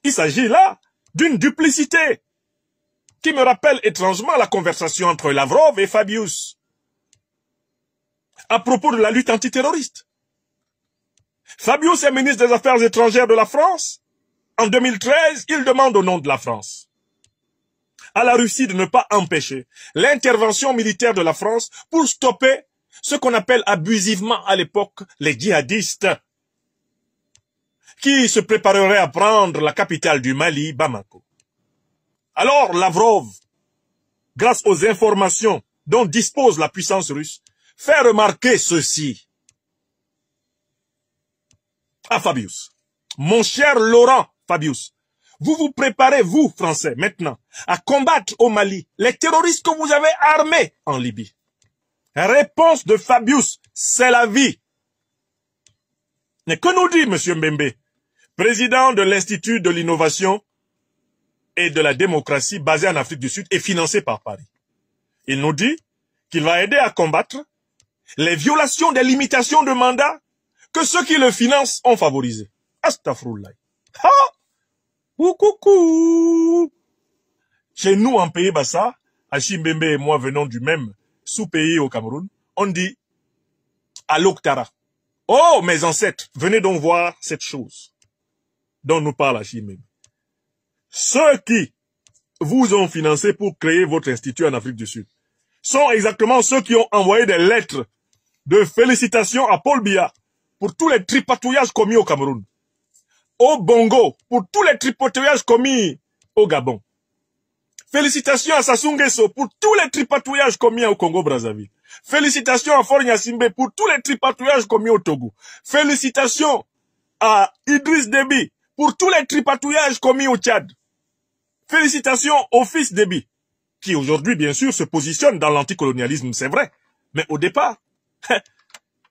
Il s'agit là d'une duplicité qui me rappelle étrangement la conversation entre Lavrov et Fabius à propos de la lutte antiterroriste. Fabius est ministre des Affaires étrangères de la France. En 2013, il demande au nom de la France à la Russie de ne pas empêcher l'intervention militaire de la France pour stopper ce qu'on appelle abusivement à l'époque les djihadistes qui se prépareraient à prendre la capitale du Mali, Bamako. Alors Lavrov, grâce aux informations dont dispose la puissance russe, fait remarquer ceci à Fabius. Mon cher Laurent Fabius, vous vous préparez, vous, Français, maintenant, à combattre au Mali les terroristes que vous avez armés en Libye. Réponse de Fabius, c'est la vie. Mais que nous dit M. Mbembe, président de l'Institut de l'innovation et de la démocratie basé en Afrique du Sud et financé par Paris? Il nous dit qu'il va aider à combattre les violations des limitations de mandat que ceux qui le financent ont favorisées. Astaghfirullah. Ha! Coucou! Chez nous, en Pays Bassa, Achim Bembe et moi venons du même sous-pays au Cameroun, on dit Aloktara. Oh, mes ancêtres, venez donc voir cette chose dont nous parle Achim Bembe. Ceux qui vous ont financé pour créer votre institut en Afrique du Sud sont exactement ceux qui ont envoyé des lettres de félicitations à Paul Biya pour tous les tripatouillages commis au Cameroun, au Bongo pour tous les tripatouillages commis au Gabon. Félicitations à Sassou Nguesso pour tous les tripatouillages commis au Congo-Brazzaville. Félicitations à Faure Gnassingbé pour tous les tripatouillages commis au Togo. Félicitations à Idriss Déby pour tous les tripatouillages commis au Tchad. Félicitations au fils Déby, qui aujourd'hui, bien sûr, se positionne dans l'anticolonialisme, c'est vrai. Mais au départ,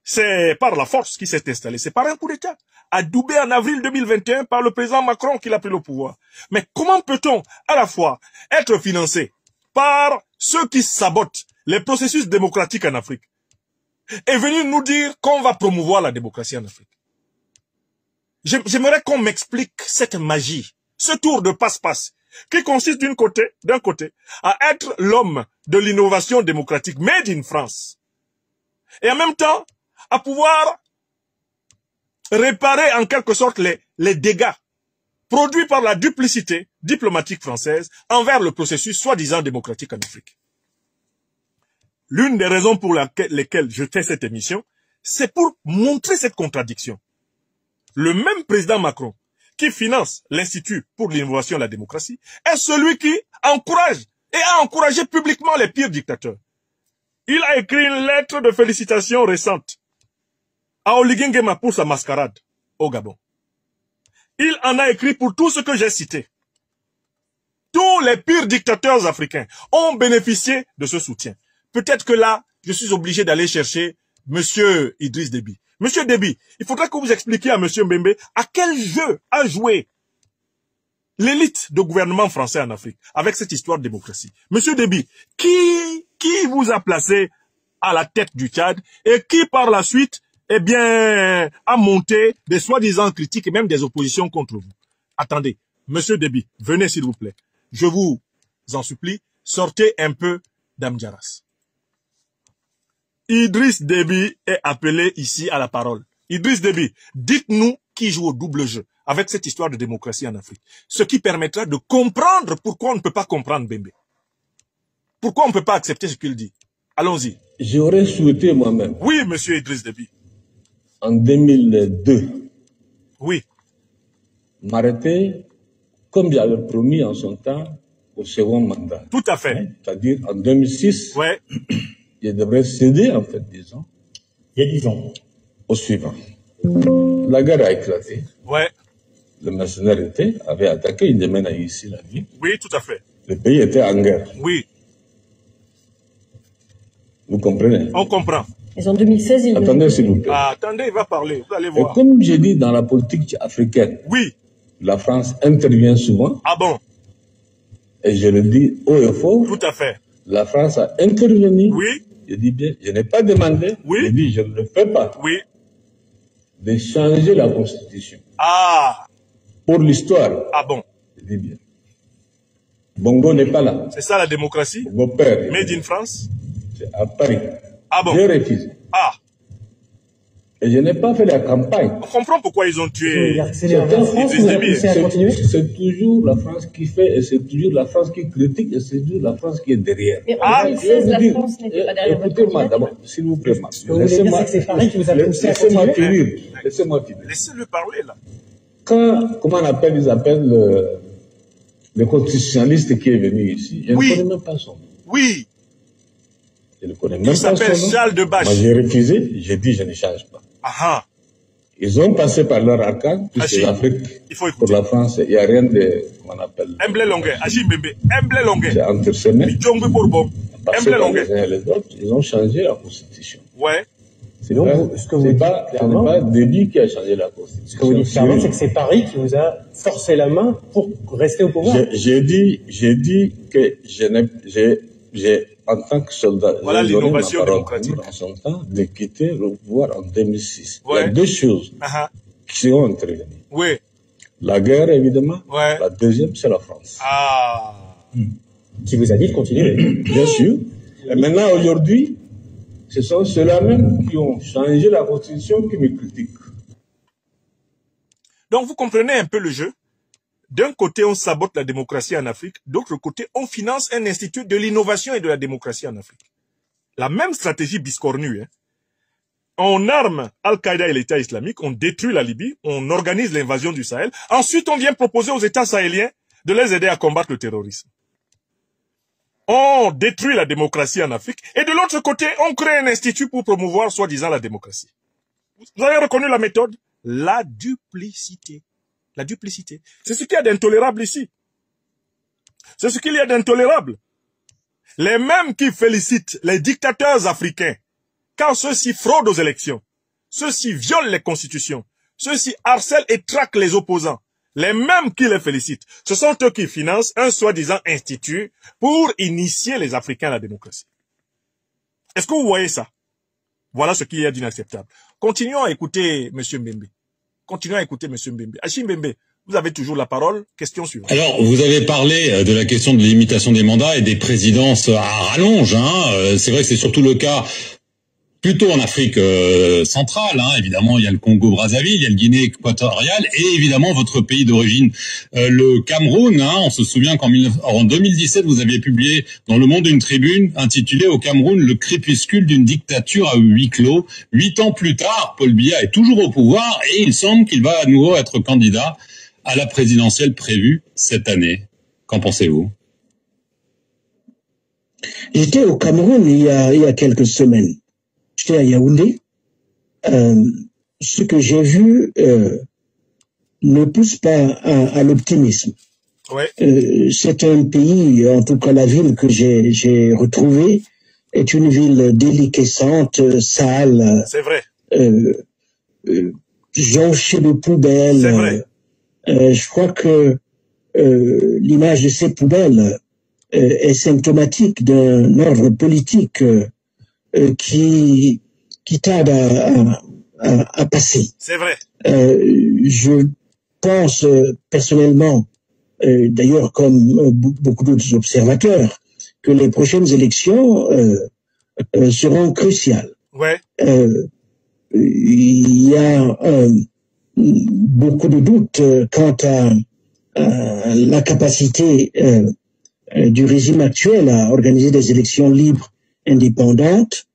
c'est par la force qui s'est installé. C'est par un coup d'État. Adoubé en avril 2021 par le président Macron qu'il a pris le pouvoir. Mais comment peut-on à la fois être financé par ceux qui sabotent les processus démocratiques en Afrique et venir nous dire qu'on va promouvoir la démocratie en Afrique? J'aimerais qu'on m'explique cette magie, ce tour de passe-passe qui consiste d'un côté à être l'homme de l'innovation démocratique made in France et en même temps à pouvoir réparer en quelque sorte les dégâts produits par la duplicité diplomatique française envers le processus soi-disant démocratique en Afrique. L'une des raisons pour lesquelles je fais cette émission, c'est pour montrer cette contradiction. Le même président Macron qui finance l'Institut pour l'innovation et la démocratie est celui qui encourage et a encouragé publiquement les pires dictateurs. Il a écrit une lettre de félicitations récente à Oligui Nguema pour sa mascarade au Gabon. Il en a écrit pour tout ce que j'ai cité. Tous les pires dictateurs africains ont bénéficié de ce soutien. Peut-être que là, je suis obligé d'aller chercher Monsieur Idriss Déby. Monsieur Déby, il faudrait que vous expliquiez à Monsieur Mbembe à quel jeu a joué l'élite de gouvernement français en Afrique avec cette histoire de démocratie. Monsieur Déby, qui vous a placé à la tête du Tchad et qui par la suite eh bien, a monté des soi-disant critiques et même des oppositions contre vous. Attendez, Monsieur Déby, venez s'il vous plaît. Je vous en supplie, sortez un peu d'Amdjaras. Idriss Déby est appelé ici à la parole. Idriss Déby, dites-nous qui joue au double jeu avec cette histoire de démocratie en Afrique. Ce qui permettra de comprendre pourquoi on ne peut pas comprendre Bembe. Pourquoi on ne peut pas accepter ce qu'il dit. Allons-y. J'aurais souhaité moi-même. Oui, Monsieur Idriss Déby. En 2002, oui, m'arrêter, comme j'avais promis en son temps, au second mandat. Tout à fait. Hein, c'est-à-dire, en 2006, ouais. Je devrais céder, en fait, disons. Il y a 10 ans. Au suivant. La guerre a éclaté. Ouais. Le mercenaire avait attaqué, il demande à ici la vie. Oui, tout à fait. Le pays était en guerre. Oui. Vous comprenez? On comprend. Mais en 2016, il... Attendez, s'il vous plaît. Ah, attendez, il va parler. Vous allez voir. Et comme j'ai dit dans la politique africaine, oui, la France intervient souvent. Ah bon? Et je le dis haut et fort. Tout à fait. La France a intervenu. Oui. Je dis bien, je n'ai pas demandé. Oui. Je dis, je ne le fais pas. Oui. De changer la Constitution. Ah. Pour l'histoire. Ah bon? Je dis bien. Bongo n'est pas là. C'est ça la démocratie? Bongo père. Made in France? C'est à Paris. Ah bon? J'ai refusé. Ah. Et je n'ai pas fait la campagne. On comprend pourquoi ils ont tué. C'est la France qui vous a poussé à continuer? C'est toujours la France qui fait, et c'est toujours la France qui critique, et c'est toujours la France qui est derrière. Mais en 2016, la France n'était pas derrière votre Écoutez-moi candidature. d'abord, s'il vous plaît. Ce que vous voulez dire, c'est que c'est Paris qui vous a poussé à Laissez-moi continuer? finir. Laissez-moi finir. Laissez-le parler là. Quand, comment ils appellent le constitutionnaliste qui est venu ici, je Oui. ne connais même pas son nom. Oui. Je ne connais même Il pas son nom. s'appelle Charles Debache. Moi, j'ai refusé, j'ai dit je ne change pas. Ah ah. Ils ont passé par leur arcade, puisque Achille, l'Afrique, il faut pour écouter. la France, il n'y a rien de, comment on appelle, Emblé Longuet, Achille Bembe, Emblé Longuet. c'est entre ses mains. Djongbe Bourbon, Passé Emblé par les Longuet. uns et les autres, ils ont changé la Constitution. Ouais. C'est Donc, pas, ce que vous c'est dites pas, clairement- ce n'est pas Déby qui a changé la Ce que Constitution. vous dites clairement, c'est que c'est Paris qui vous a forcé la main pour rester au pouvoir. J'ai dit que en tant que soldat, voilà l'innovation démocratique, en son temps, de quitter le pouvoir en 2006. Ouais. Il y a deux choses qui sont intervenues. Oui. La guerre, évidemment. Ouais. La deuxième, c'est la France. Qui vous a dit de continuer. Bien sûr. Et maintenant, aujourd'hui, ce sont ceux-là même qui ont changé la constitution qui me critiquent. Donc, vous comprenez un peu le jeu. D'un côté, on sabote la démocratie en Afrique. D'autre côté, on finance un institut de l'innovation et de la démocratie en Afrique. La même stratégie biscornue. On arme Al-Qaïda et l'État islamique, on détruit la Libye, on organise l'invasion du Sahel. Ensuite, on vient proposer aux États sahéliens de les aider à combattre le terrorisme. On détruit la démocratie en Afrique. Et de l'autre côté, on crée un institut pour promouvoir soi-disant la démocratie. Vous avez reconnu la méthode? La duplicité. La duplicité. C'est ce qu'il y a d'intolérable ici. C'est ce qu'il y a d'intolérable. Les mêmes qui félicitent les dictateurs africains quand ceux-ci fraudent aux élections, ceux-ci violent les constitutions, ceux-ci harcèlent et traquent les opposants, les mêmes qui les félicitent, ce sont eux qui financent un soi-disant institut pour initier les Africains à la démocratie. Est-ce que vous voyez ça? Voilà ce qu'il y a d'inacceptable. Continuons à écouter M. Mbembe. Continuons à écouter M. Mbembe. Achim Mbembe, vous avez toujours la parole. Question suivante. Alors, vous avez parlé de la question de l'imitation des mandats et des présidences à rallonge. C'est vrai que c'est surtout le cas plutôt en Afrique centrale. Évidemment, il y a le Congo-Brazzaville, il y a le Guinée équatoriale et évidemment votre pays d'origine, le Cameroun. On se souvient qu'en 2017, vous aviez publié dans Le Monde une tribune intitulée « Au Cameroun, le crépuscule d'une dictature à huis clos ». 8 ans plus tard, Paul Biya est toujours au pouvoir et il semble qu'il va à nouveau être candidat à la présidentielle prévue cette année. Qu'en pensez-vous? J'étais au Cameroun il y a quelques semaines. J'étais à Yaoundé. Ce que j'ai vu ne pousse pas à l'optimisme. Ouais. C'est un pays, en tout cas la ville que j'ai retrouvée, est une ville déliquescente, sale. C'est vrai. Jonchée de poubelles. C'est vrai. Je crois que l'image de ces poubelles est symptomatique d'un ordre politique qui tarde à passer. C'est vrai. Je pense personnellement, d'ailleurs comme beaucoup d'autres observateurs, que les prochaines élections seront cruciales. Ouais. Il y a beaucoup de doutes quant à la capacité du régime actuel à organiser des élections libres, indépendante.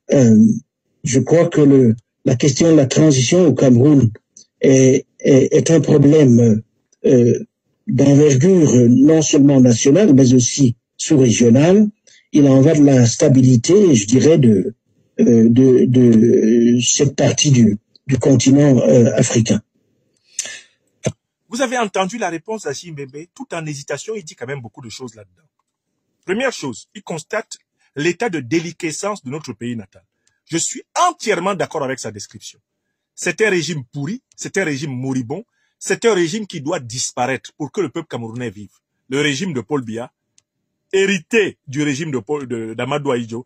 Je crois que la question de la transition au Cameroun est un problème d'envergure non seulement nationale, mais aussi sous-régionale. Il en va de la stabilité, je dirais, de cette partie du continent africain. Vous avez entendu la réponse d'Achim Mbembe, tout en hésitation, il dit quand même beaucoup de choses là-dedans. Première chose, il constate l'état de déliquescence de notre pays natal. Je suis entièrement d'accord avec sa description. C'est un régime pourri, c'est un régime moribond, c'est un régime qui doit disparaître pour que le peuple camerounais vive. Le régime de Paul Biya, hérité du régime d'Amadou Ahidjo,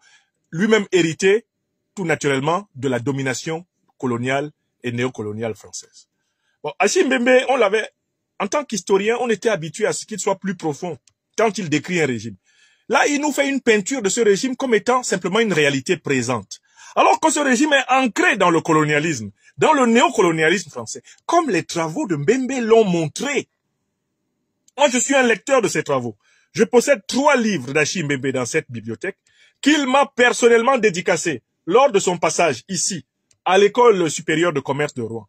lui-même hérité tout naturellement de la domination coloniale et néocoloniale française. Bon, Achim Mbembe, on l'avait, en tant qu'historien, on était habitué à ce qu'il soit plus profond quand il décrit un régime. Là, il nous fait une peinture de ce régime comme étant simplement une réalité présente. Alors que ce régime est ancré dans le colonialisme, dans le néocolonialisme français, comme les travaux de Mbembe l'ont montré. Moi, je suis un lecteur de ces travaux. Je possède 3 livres d'Achim Mbembe dans cette bibliothèque qu'il m'a personnellement dédicacés lors de son passage ici, à l'école supérieure de commerce de Rouen.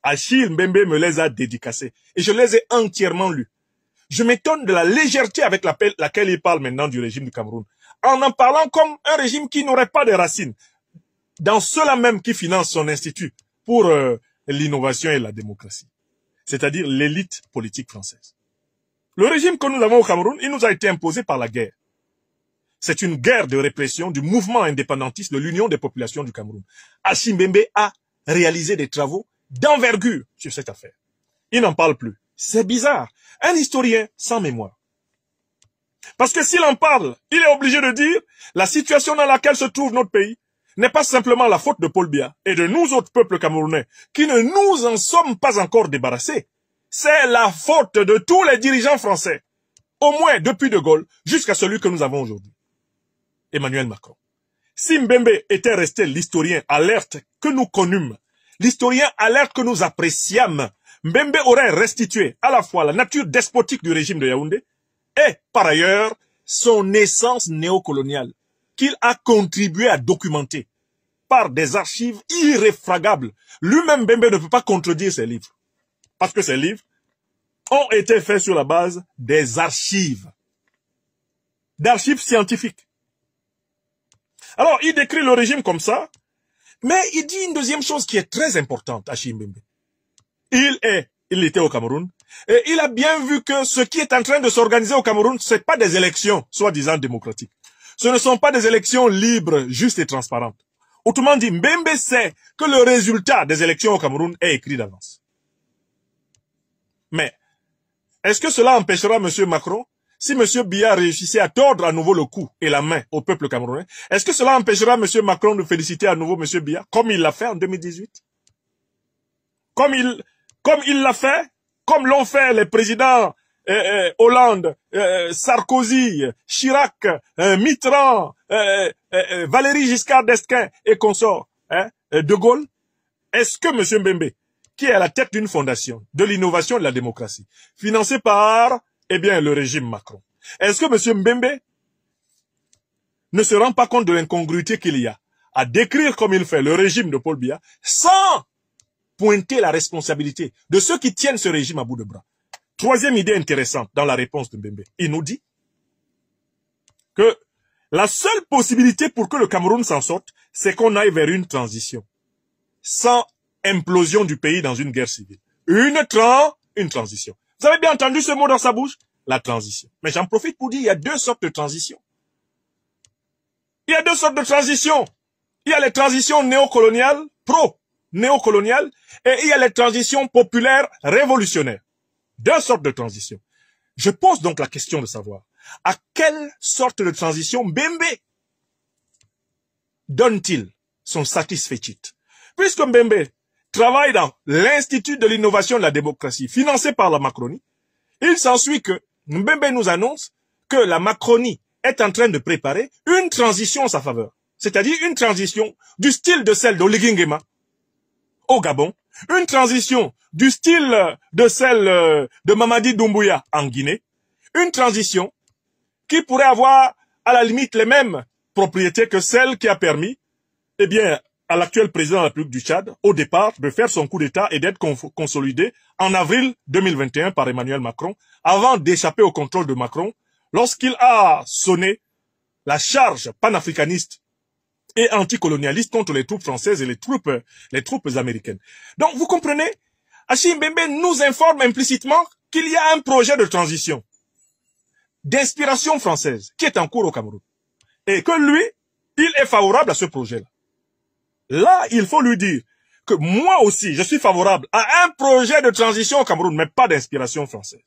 Achille Mbembe me les a dédicacés et je les ai entièrement lus. Je m'étonne de la légèreté avec laquelle il parle maintenant du régime du Cameroun, en parlant comme un régime qui n'aurait pas de racines, dans ceux-là même qui financent son institut pour l'innovation et la démocratie, c'est-à-dire l'élite politique française. Le régime que nous avons au Cameroun, il nous a été imposé par la guerre. C'est une guerre de répression du mouvement indépendantiste de l'Union des populations du Cameroun. Achille Mbembe a réalisé des travaux d'envergure sur cette affaire. Il n'en parle plus. C'est bizarre. Un historien sans mémoire. Parce que s'il en parle, il est obligé de dire la situation dans laquelle se trouve notre pays n'est pas simplement la faute de Paul Biya et de nous autres peuples camerounais qui ne nous en sommes pas encore débarrassés. C'est la faute de tous les dirigeants français, au moins depuis De Gaulle jusqu'à celui que nous avons aujourd'hui, Emmanuel Macron. Si Mbembe était resté l'historien alerte que nous connûmes, l'historien alerte que nous appréciâmes, Mbembe aurait restitué à la fois la nature despotique du régime de Yaoundé et, par ailleurs, son essence néocoloniale qu'il a contribué à documenter par des archives irréfragables. Lui-même, Mbembe ne peut pas contredire ses livres. Parce que ces livres ont été faits sur la base des archives. D'archives scientifiques. Alors, il décrit le régime comme ça, mais il dit une deuxième chose qui est très importante à Mbembe. Il était au Cameroun, et il a bien vu que ce qui est en train de s'organiser au Cameroun, ce n'est pas des élections soi-disant démocratiques. Ce ne sont pas des élections libres, justes et transparentes. Autrement dit, Mbembe sait que le résultat des élections au Cameroun est écrit d'avance. Mais, est-ce que cela empêchera M. Macron, si M. Biya réussissait à tordre à nouveau le cou et la main au peuple camerounais, est-ce que cela empêchera M. Macron de féliciter à nouveau M. Biya, comme il l'a fait en 2018? Comme il l'a fait, comme l'ont fait les présidents Hollande, Sarkozy, Chirac, Mitterrand, Valéry Giscard d'Estaing et consorts, De Gaulle. Est-ce que M. Mbembe, qui est à la tête d'une fondation de l'innovation et de la démocratie, financée par, le régime Macron, est-ce que M. Mbembe ne se rend pas compte de l'incongruité qu'il y a à décrire comme il fait le régime de Paul Biya sans pointer la responsabilité de ceux qui tiennent ce régime à bout de bras? Troisième idée intéressante dans la réponse de Mbembe. Il nous dit que la seule possibilité pour que le Cameroun s'en sorte, c'est qu'on aille vers une transition. Sans implosion du pays dans une guerre civile. Une transition. Vous avez bien entendu ce mot dans sa bouche? La transition. Mais j'en profite pour dire qu'il y a deux sortes de transitions. Il y a deux sortes de transitions. Il y a les transitions néocoloniales, pro-néocoloniales, et il y a les transitions populaires révolutionnaires. Deux sortes de transitions. Je pose donc la question de savoir à quelle sorte de transition Mbembe donne-t-il son satisfecit? Puisque Mbembe travaille dans l'Institut de l'innovation de la démocratie, financé par la Macronie, il s'ensuit que Mbembe nous annonce que la Macronie est en train de préparer une transition en sa faveur. C'est-à-dire une transition du style de celle d'Oligui Nguema au Gabon, une transition du style de celle de Mamadi Doumbouya en Guinée, une transition qui pourrait avoir à la limite les mêmes propriétés que celle qui a permis, à l'actuel président de la République du Tchad, au départ, de faire son coup d'État et d'être consolidé en avril 2021 par Emmanuel Macron, avant d'échapper au contrôle de Macron, lorsqu'il a sonné la charge panafricaniste et anticolonialiste contre les troupes françaises et les troupes américaines. Donc, vous comprenez, Achille Mbembe nous informe implicitement qu'il y a un projet de transition d'inspiration française qui est en cours au Cameroun. Et que lui, il est favorable à ce projet-là. Là, il faut lui dire que moi aussi, je suis favorable à un projet de transition au Cameroun, mais pas d'inspiration française.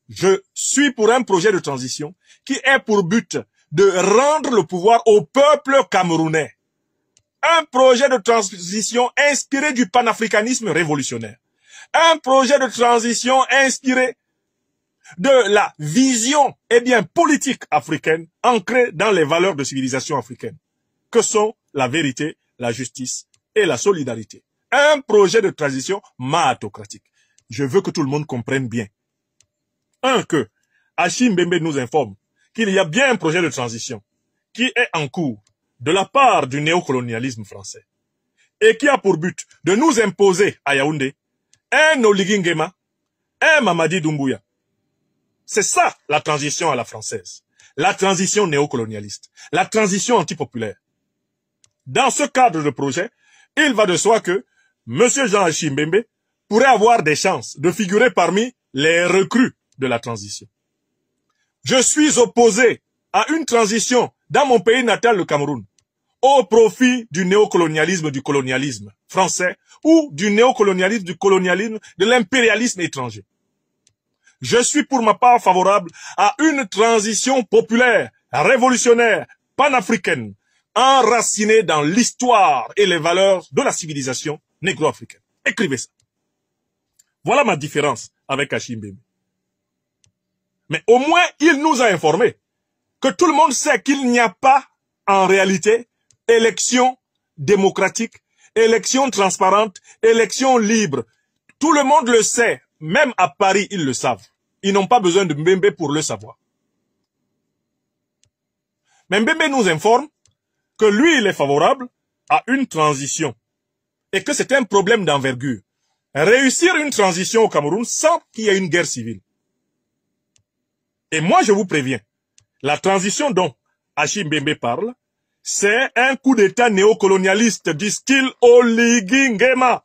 Je suis pour un projet de transition qui est pour but de rendre le pouvoir au peuple camerounais. Un projet de transition inspiré du panafricanisme révolutionnaire. Un projet de transition inspiré de la vision, politique africaine, ancrée dans les valeurs de civilisation africaine, que sont la vérité, la justice et la solidarité. Un projet de transition maatocratique. Je veux que tout le monde comprenne bien. Que Achille Mbembe nous informe qu'il y a bien un projet de transition qui est en cours de la part du néocolonialisme français et qui a pour but de nous imposer à Yaoundé un Oligui Nguema, un Mamadi Doumbouya. C'est ça la transition à la française, la transition néocolonialiste, la transition antipopulaire. Dans ce cadre de projet, il va de soi que M. Jean-Achille Mbembe pourrait avoir des chances de figurer parmi les recrues de la transition. Je suis opposé à une transition dans mon pays natal, le Cameroun, au profit du néocolonialisme, du colonialisme français ou du néocolonialisme, du colonialisme, de l'impérialisme étranger. Je suis pour ma part favorable à une transition populaire, révolutionnaire, panafricaine, enracinée dans l'histoire et les valeurs de la civilisation négro-africaine. Écrivez ça. Voilà ma différence avec Achille Mbembe. Mais au moins, il nous a informés que tout le monde sait qu'il n'y a pas, en réalité, élection démocratique, élection transparente, élection libre. Tout le monde le sait. Même à Paris, ils le savent. Ils n'ont pas besoin de Mbembe pour le savoir. Mais Mbembe nous informe que lui, il est favorable à une transition et que c'est un problème d'envergure. Réussir une transition au Cameroun sans qu'il y ait une guerre civile. Et moi, je vous préviens, la transition dont Achille Mbembe parle, c'est un coup d'État néocolonialiste du style Oligui Nguema.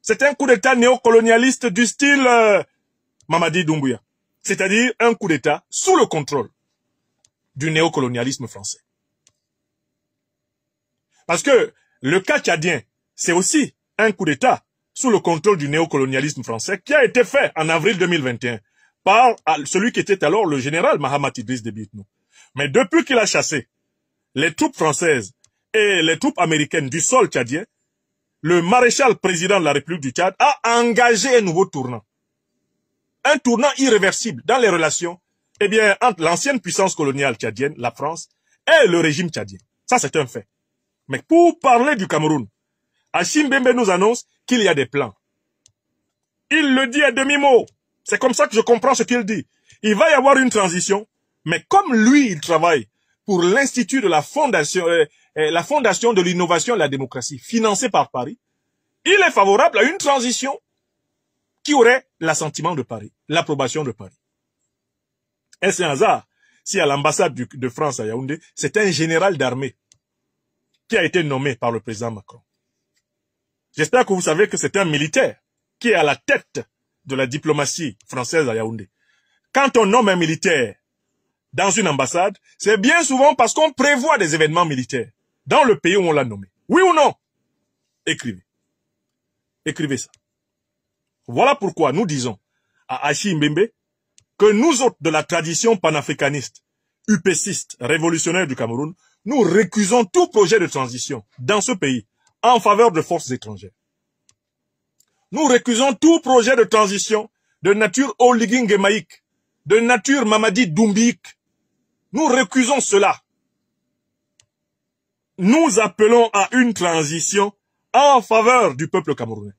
C'est un coup d'État néocolonialiste du style Mamadi Doumbouya. C'est-à-dire un coup d'État sous le contrôle du néocolonialisme français. Parce que le cas tchadien, c'est aussi un coup d'État sous le contrôle du néocolonialisme français qui a été fait en avril 2021 par celui qui était alors le général Mahamat Idriss Déby Itno. Mais depuis qu'il a chassé les troupes françaises et les troupes américaines du sol tchadien, le maréchal président de la République du Tchad a engagé un nouveau tournant. Un tournant irréversible dans les relations entre l'ancienne puissance coloniale tchadienne, la France, et le régime tchadien. Ça, c'est un fait. Mais pour parler du Cameroun, Achille Mbembe nous annonce qu'il y a des plans. Il le dit à demi-mot. C'est comme ça que je comprends ce qu'il dit. Il va y avoir une transition, mais comme lui, il travaille pour l'Institut de la Fondation de l'innovation et de la démocratie, financée par Paris, il est favorable à une transition qui aurait l'assentiment de Paris, l'approbation de Paris. Est-ce un hasard si à l'ambassade de France à Yaoundé, c'est un général d'armée qui a été nommé par le président Macron? J'espère que vous savez que c'est un militaire qui est à la tête de la diplomatie française à Yaoundé. Quand on nomme un militaire dans une ambassade, c'est bien souvent parce qu'on prévoit des événements militaires dans le pays où on l'a nommé. Oui ou non? Écrivez. Écrivez ça. Voilà pourquoi nous disons à Achille Mbembe que nous autres de la tradition panafricaniste, UPCiste, révolutionnaire du Cameroun, nous récusons tout projet de transition dans ce pays en faveur de forces étrangères. Nous récusons tout projet de transition de nature Oligui Nguemaïque, de nature Mamadi Doumbouique. Nous récusons cela. Nous appelons à une transition en faveur du peuple camerounais,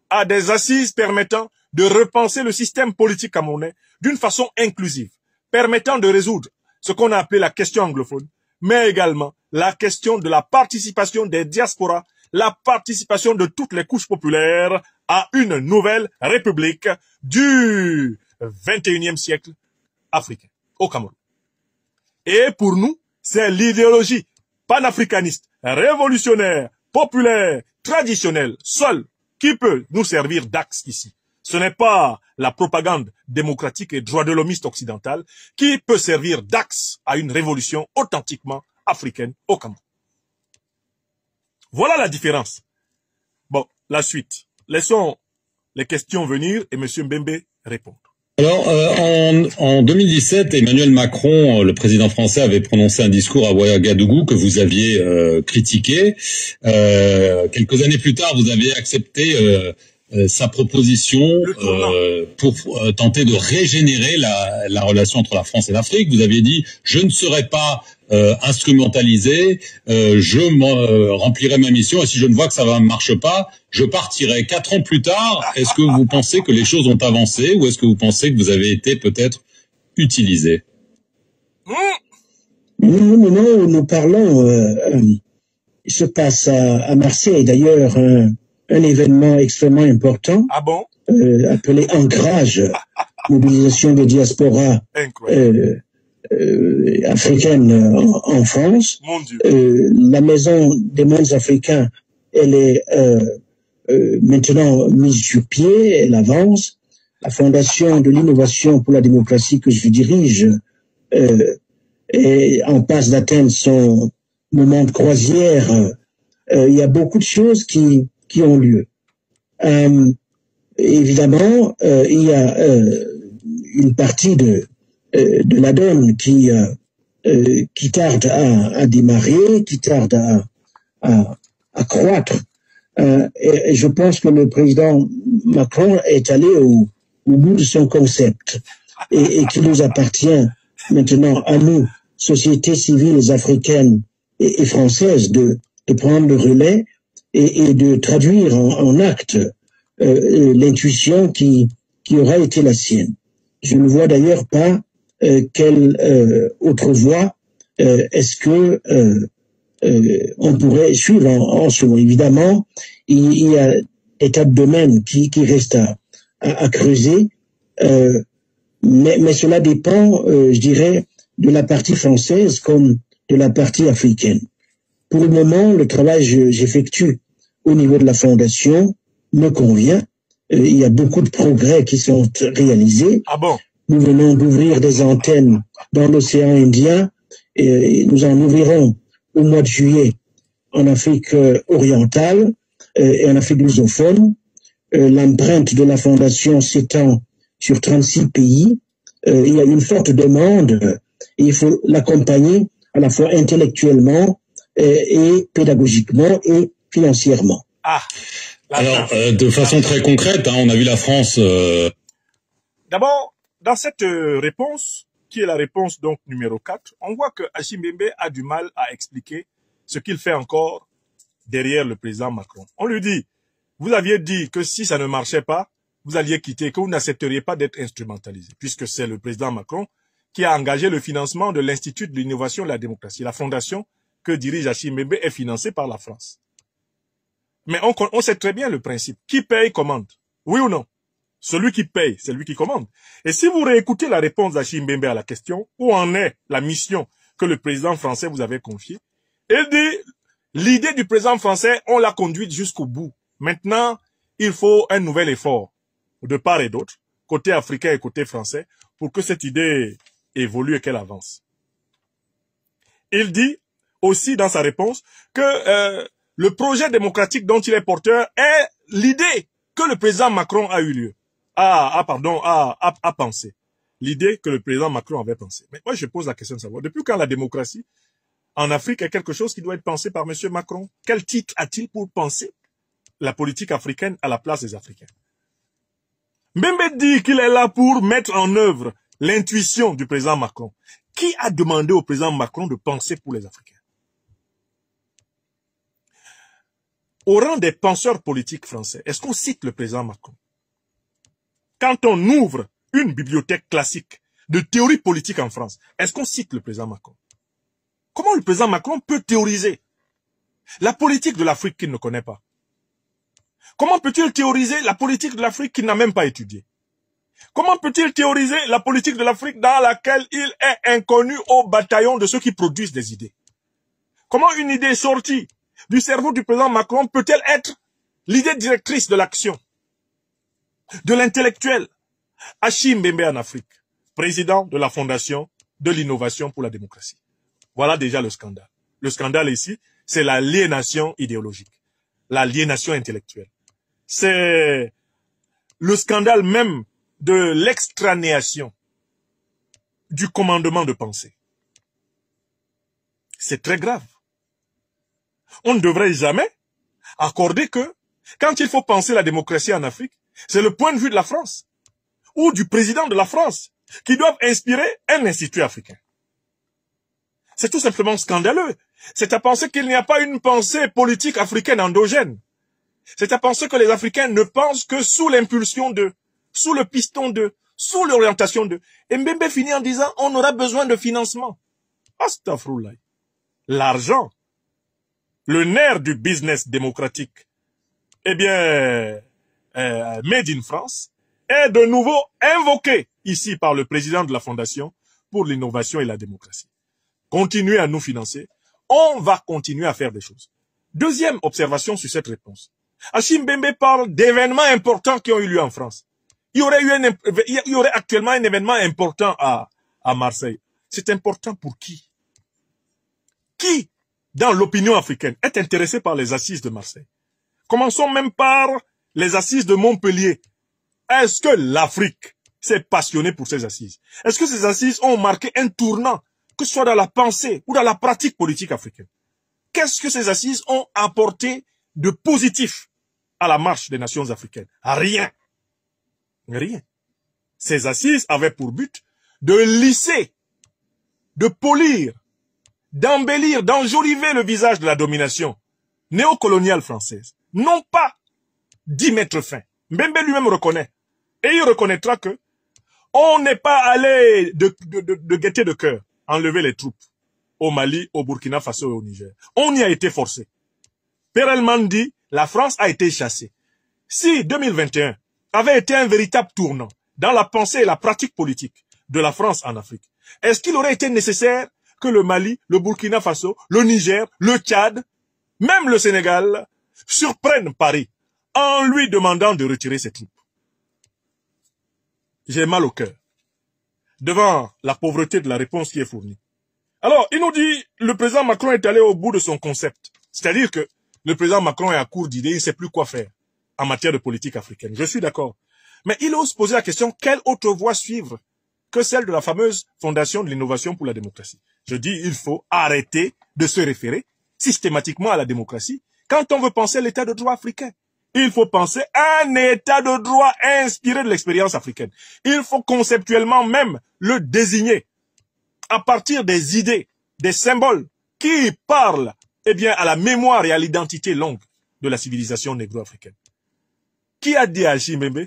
à des assises permettant de repenser le système politique camerounais d'une façon inclusive, permettant de résoudre ce qu'on a appelé la question anglophone, mais également la question de la participation des diasporas, la participation de toutes les couches populaires à une nouvelle république du 21e siècle africain, au Cameroun. Et pour nous, c'est l'idéologie panafricaniste, révolutionnaire, populaire, traditionnelle, seule, qui peut nous servir d'axe ici. Ce n'est pas la propagande démocratique et droit de l'homiste occidentale qui peut servir d'axe à une révolution authentiquement africaine au Cameroun. Voilà la différence. Bon, la suite. Laissons les questions venir et M. Mbembe répondre. Alors, en 2017, Emmanuel Macron, le président français, avait prononcé un discours à Ouagadougou que vous aviez critiqué. Quelques années plus tard, vous avez accepté sa proposition pour tenter de régénérer la relation entre la France et l'Afrique. Vous aviez dit « Je ne serai pas instrumentalisé, je remplirai ma mission et si je ne vois que ça ne marche pas, je partirai. » 4 ans plus tard, est-ce que vous pensez que les choses ont avancé ou est-ce que vous pensez que vous avez été peut-être utilisé? Au moment où nous parlons, il se passe à Marseille d'ailleurs un événement extrêmement important appelé Ancrage, mobilisation des diasporas africaines en France. La Maison des mondes africains, elle est maintenant mise sur pied, elle avance. La Fondation de l'innovation pour la démocratie que je dirige est en passe d'atteindre son moment de croisière. Il y a beaucoup de choses qui ont lieu. évidemment, il y a une partie de la donne qui tarde à démarrer, qui tarde à croître. Et je pense que le président Macron est allé au bout de son concept et qu'il nous appartient maintenant à nous, sociétés civiles africaines et françaises, de prendre le relais et de traduire en acte l'intuition qui aura été la sienne. Je ne vois d'ailleurs pas quelle autre voie est-ce que on pourrait suivre en ce moment. Évidemment, il y a des tas de domaines qui restent à creuser, mais cela dépend, je dirais, de la partie française comme de la partie africaine. Pour le moment, le travail que j'effectue au niveau de la Fondation me convient. Il y a beaucoup de progrès qui sont réalisés. Ah bon? Nous venons d'ouvrir des antennes dans l'océan Indien et nous en ouvrirons au mois de juillet en Afrique orientale et en Afrique lusophone. L'empreinte de la Fondation s'étend sur 36 pays. Il y a une forte demande et il faut l'accompagner à la fois intellectuellement et pédagogiquement et financièrement. Ah. Alors, de façon très concrète, on a vu la France... D'abord, dans cette réponse, qui est la réponse donc numéro 4, on voit que Hashim Bembe a du mal à expliquer ce qu'il fait encore derrière le président Macron. On lui dit, vous aviez dit que si ça ne marchait pas, vous alliez quitter, que vous n'accepteriez pas d'être instrumentalisé, puisque c'est le président Macron qui a engagé le financement de l'Institut de l'innovation et de la démocratie. La fondation que dirige Hashim Bembe est financée par la France. Mais on sait très bien le principe. Qui paye commande. Oui ou non? Celui qui paye, c'est lui qui commande. Et si vous réécoutez la réponse d'Hashim Bembe à la question, où en est la mission que le président français vous avait confiée, il dit, l'idée du président français, on l'a conduite jusqu'au bout. Maintenant, il faut un nouvel effort, de part et d'autre, côté africain et côté français, pour que cette idée évolue et qu'elle avance. Il dit aussi dans sa réponse que le projet démocratique dont il est porteur est l'idée que le président Macron a eu lieu. A pensé. L'idée que le président Macron avait pensé. Mais moi, je pose la question de savoir, depuis quand la démocratie en Afrique est quelque chose qui doit être pensé par M. Macron? Quel titre a-t-il pour penser la politique africaine à la place des Africains? Bembe dit qu'il est là pour mettre en œuvre l'intuition du président Macron. Qui a demandé au président Macron de penser pour les Africains? Au rang des penseurs politiques français, est-ce qu'on cite le président Macron? Quand on ouvre une bibliothèque classique de théorie politique en France, est-ce qu'on cite le président Macron? Comment le président Macron peut théoriser la politique de l'Afrique qu'il ne connaît pas? Comment peut-il théoriser la politique de l'Afrique qu'il n'a même pas étudiée? Comment peut-il théoriser la politique de l'Afrique dans laquelle il est inconnu au bataillon de ceux qui produisent des idées? Comment une idée sortie du cerveau du président Macron peut-elle être l'idée directrice de l'action, de l'intellectuel? Hashim Bembe en Afrique, président de la Fondation de l'innovation pour la démocratie. Voilà déjà le scandale. Le scandale ici, c'est l'aliénation idéologique, l'aliénation intellectuelle. C'est le scandale même de l'extranéation du commandement de pensée. C'est très grave. On ne devrait jamais accorder que, quand il faut penser la démocratie en Afrique, c'est le point de vue de la France ou du président de la France qui doivent inspirer un institut africain. C'est tout simplement scandaleux. C'est à penser qu'il n'y a pas une pensée politique africaine endogène. C'est à penser que les Africains ne pensent que sous l'impulsion d'eux, sous le piston d'eux, sous l'orientation d'eux. Et Mbembe finit en disant, on aura besoin de financement. Astaghfirullah. L'argent, le nerf du business démocratique, eh bien, made in France, est de nouveau invoqué ici par le président de la Fondation pour l'innovation et la démocratie. Continuez à nous financer, on va continuer à faire des choses. Deuxième observation sur cette réponse. Hashim Bembe parle d'événements importants qui ont eu lieu en France. Il y aurait actuellement un événement important à Marseille. C'est important pour qui? Qui, dans l'opinion africaine, est intéressé par les assises de Marseille? Commençons même par les assises de Montpellier, Est-ce que l'Afrique s'est passionnée pour ces assises? Est-ce que ces assises ont marqué un tournant, que ce soit dans la pensée ou dans la pratique politique africaine? Qu'est-ce que ces assises ont apporté de positif à la marche des nations africaines? Rien. Rien. Ces assises avaient pour but de lisser, de polir, d'embellir, d'enjoliver le visage de la domination néocoloniale française. Non pas d'y mettre fin. Mbembe lui-même reconnaît. Et il reconnaîtra que on n'est pas allé de gaieté de cœur enlever les troupes au Mali, au Burkina Faso et au Niger. On y a été forcé. Perelman dit, la France a été chassée. Si 2021 avait été un véritable tournant dans la pensée et la pratique politique de la France en Afrique, est-ce qu'il aurait été nécessaire que le Mali, le Burkina Faso, le Niger, le Tchad, même le Sénégal, surprennent Paris en lui demandant de retirer ses troupes? J'ai mal au cœur devant la pauvreté de la réponse qui est fournie. Alors, il nous dit, le président Macron est allé au bout de son concept. C'est-à-dire que le président Macron est à court d'idées, il ne sait plus quoi faire en matière de politique africaine. Je suis d'accord. Mais il ose poser la question, quelle autre voie suivre que celle de la fameuse Fondation de l'innovation pour la démocratie? Je dis, il faut arrêter de se référer systématiquement à la démocratie quand on veut penser l'état de droit africain. Il faut penser à un état de droit inspiré de l'expérience africaine. Il faut conceptuellement même le désigner à partir des idées, des symboles qui parlent à la mémoire et à l'identité longue de la civilisation négro-africaine. Qui a dit à Chimbembe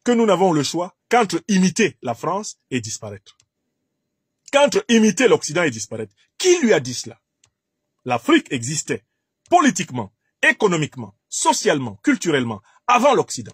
que nous n'avons le choix qu'entre imiter la France et disparaître? Qu'entre imiter l'Occident et disparaître? Qui lui a dit cela? L'Afrique existait politiquement, économiquement, socialement, culturellement, avant l'Occident.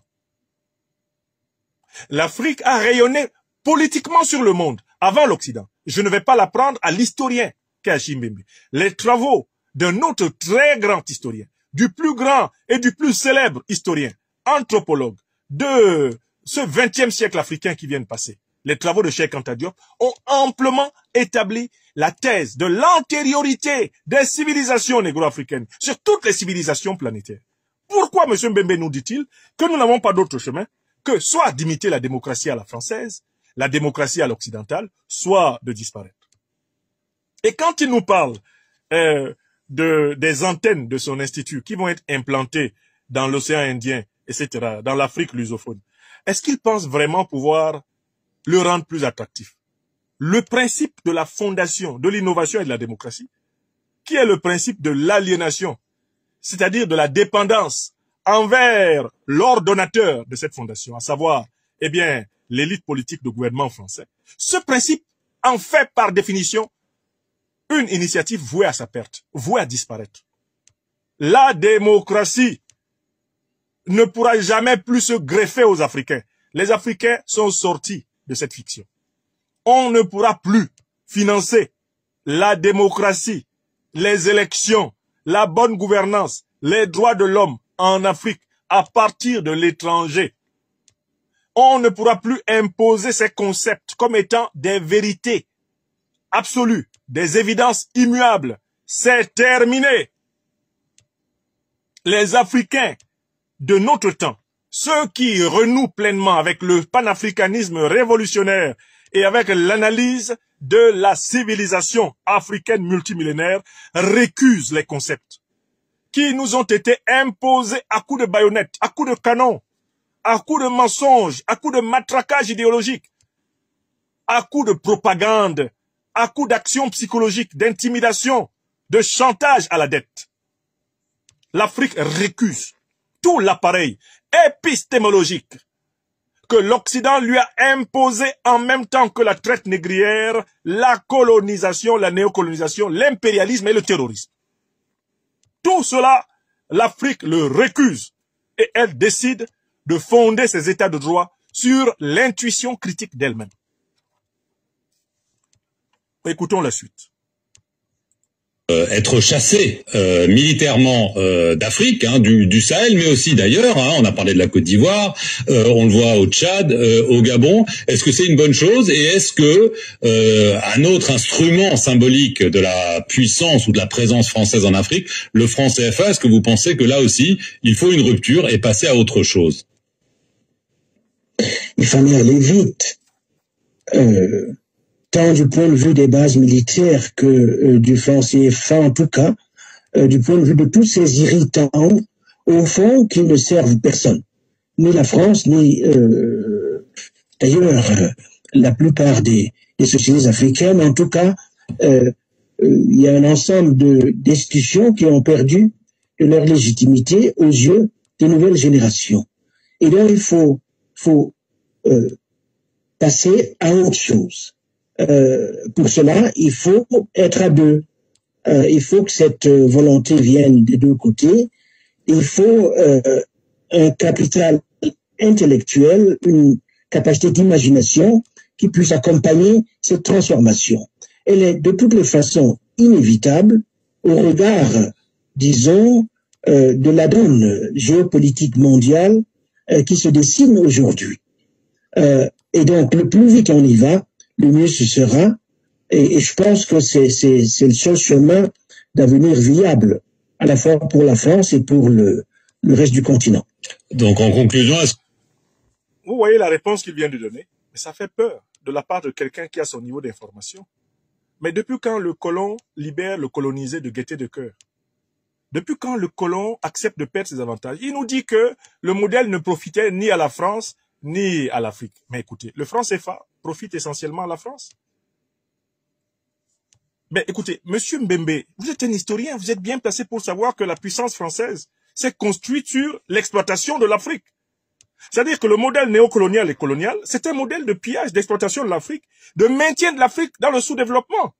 L'Afrique a rayonné politiquement sur le monde avant l'Occident. Je ne vais pas l'apprendre à l'historien qu'est Chimbembe. Les travaux d'un autre très grand historien, du plus grand et du plus célèbre historien, anthropologue de ce 20e siècle africain qui vient de passer, les travaux de Cheikh Anta Diop, ont amplement établi la thèse de l'antériorité des civilisations négro-africaines sur toutes les civilisations planétaires. Pourquoi M. Mbembe nous dit-il que nous n'avons pas d'autre chemin que soit d'imiter la démocratie à la française, la démocratie à l'occidentale, soit de disparaître? Et quand il nous parle des antennes de son institut qui vont être implantées dans l'océan Indien, etc., dans l'Afrique lusophone, est-ce qu'il pense vraiment pouvoir le rendre plus attractif? Le principe de la fondation, de l'innovation et de la démocratie, qui est le principe de l'aliénation, c'est-à-dire de la dépendance envers l'ordonnateur de cette fondation, à savoir, l'élite politique du gouvernement français. Ce principe en fait par définition une initiative vouée à sa perte, vouée à disparaître. La démocratie ne pourra jamais plus se greffer aux Africains. Les Africains sont sortis de cette fiction. On ne pourra plus financer la démocratie, les élections, la bonne gouvernance, les droits de l'homme en Afrique à partir de l'étranger. On ne pourra plus imposer ces concepts comme étant des vérités absolues, des évidences immuables. C'est terminé. Les Africains de notre temps, ceux qui renouent pleinement avec le panafricanisme révolutionnaire et avec l'analyse de la civilisation africaine multimillénaire, récusent les concepts qui nous ont été imposés à coups de baïonnettes, à coups de canon, à coups de mensonges, à coups de matraquage idéologique, à coups de propagande, à coups d'action psychologique, d'intimidation, de chantage à la dette. L'Afrique récuse tout l'appareil épistémologique que l'Occident lui a imposé en même temps que la traite négrière, la colonisation, la néocolonisation, l'impérialisme et le terrorisme. Tout cela, l'Afrique le récuse et elle décide de fonder ses états de droit sur l'intuition critique d'elle-même. Écoutons la suite. Être chassé militairement d'Afrique, du Sahel, mais aussi d'ailleurs. On a parlé de la Côte d'Ivoire, on le voit au Tchad, au Gabon. Est-ce que c'est une bonne chose? Et est-ce que un autre instrument symbolique de la puissance ou de la présence française en Afrique, le franc CFA, est-ce que vous pensez que là aussi, il faut une rupture et passer à autre chose? il fallait aller vite, tant du point de vue des bases militaires que du franc CFA, en tout cas, du point de vue de tous ces irritants, au fond, qui ne servent personne. Ni la France, ni d'ailleurs la plupart des sociétés africaines. En tout cas, il y a un ensemble d'institutions qui ont perdu de leur légitimité aux yeux des nouvelles générations. Et donc, il faut passer à autre chose. Pour cela, il faut être à deux. Il faut que cette volonté vienne des deux côtés. Il faut un capital intellectuel, une capacité d'imagination qui puisse accompagner cette transformation. Elle est de toutes les façons inévitable au regard, disons, de la donne géopolitique mondiale qui se dessine aujourd'hui. Et donc, le plus vite on y va, le mieux ce sera. Et je pense que c'est le seul chemin d'avenir viable, à la fois pour la France et pour le reste du continent. Donc, en conclusion, vous voyez la réponse qu'il vient de donner, mais ça fait peur de la part de quelqu'un qui a son niveau d'information. Mais depuis quand le colon libère le colonisé de gaieté de cœur? Depuis quand le colon accepte de perdre ses avantages? Il nous dit que le modèle ne profitait ni à la France, ni à l'Afrique. Mais écoutez, le franc CFA profite essentiellement à la France. Mais écoutez, Monsieur Mbembe, vous êtes un historien, vous êtes bien placé pour savoir que la puissance française s'est construite sur l'exploitation de l'Afrique. C'est-à-dire que le modèle néocolonial et colonial, c'est un modèle de pillage, d'exploitation de l'Afrique, de maintien de l'Afrique dans le sous-développement.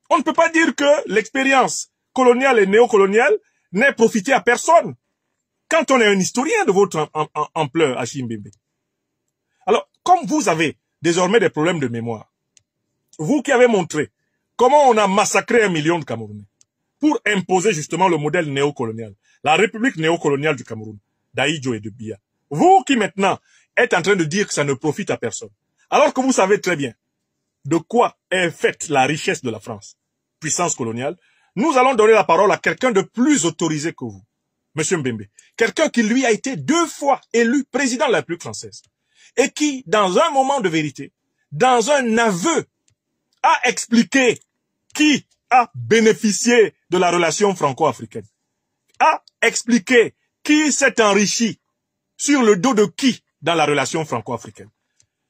On ne peut pas dire que l'expérience coloniale et néocoloniale n'ait profité à personne. Quand on est un historien de votre ampleur, Achille Mbembe. Alors, comme vous avez désormais des problèmes de mémoire, vous qui avez montré comment on a massacré 1 million de Camerounais pour imposer justement le modèle néocolonial, la République néocoloniale du Cameroun, d'Aïdjo et de Biya. Vous qui maintenant êtes en train de dire que ça ne profite à personne, alors que vous savez très bien de quoi est faite la richesse de la France, puissance coloniale, nous allons donner la parole à quelqu'un de plus autorisé que vous, Monsieur Mbembe. Quelqu'un qui lui a été 2 fois élu président de la République française et qui, dans un moment de vérité, dans un aveu, a expliqué qui a bénéficié de la relation franco-africaine, a expliqué qui s'est enrichi sur le dos de qui dans la relation franco-africaine.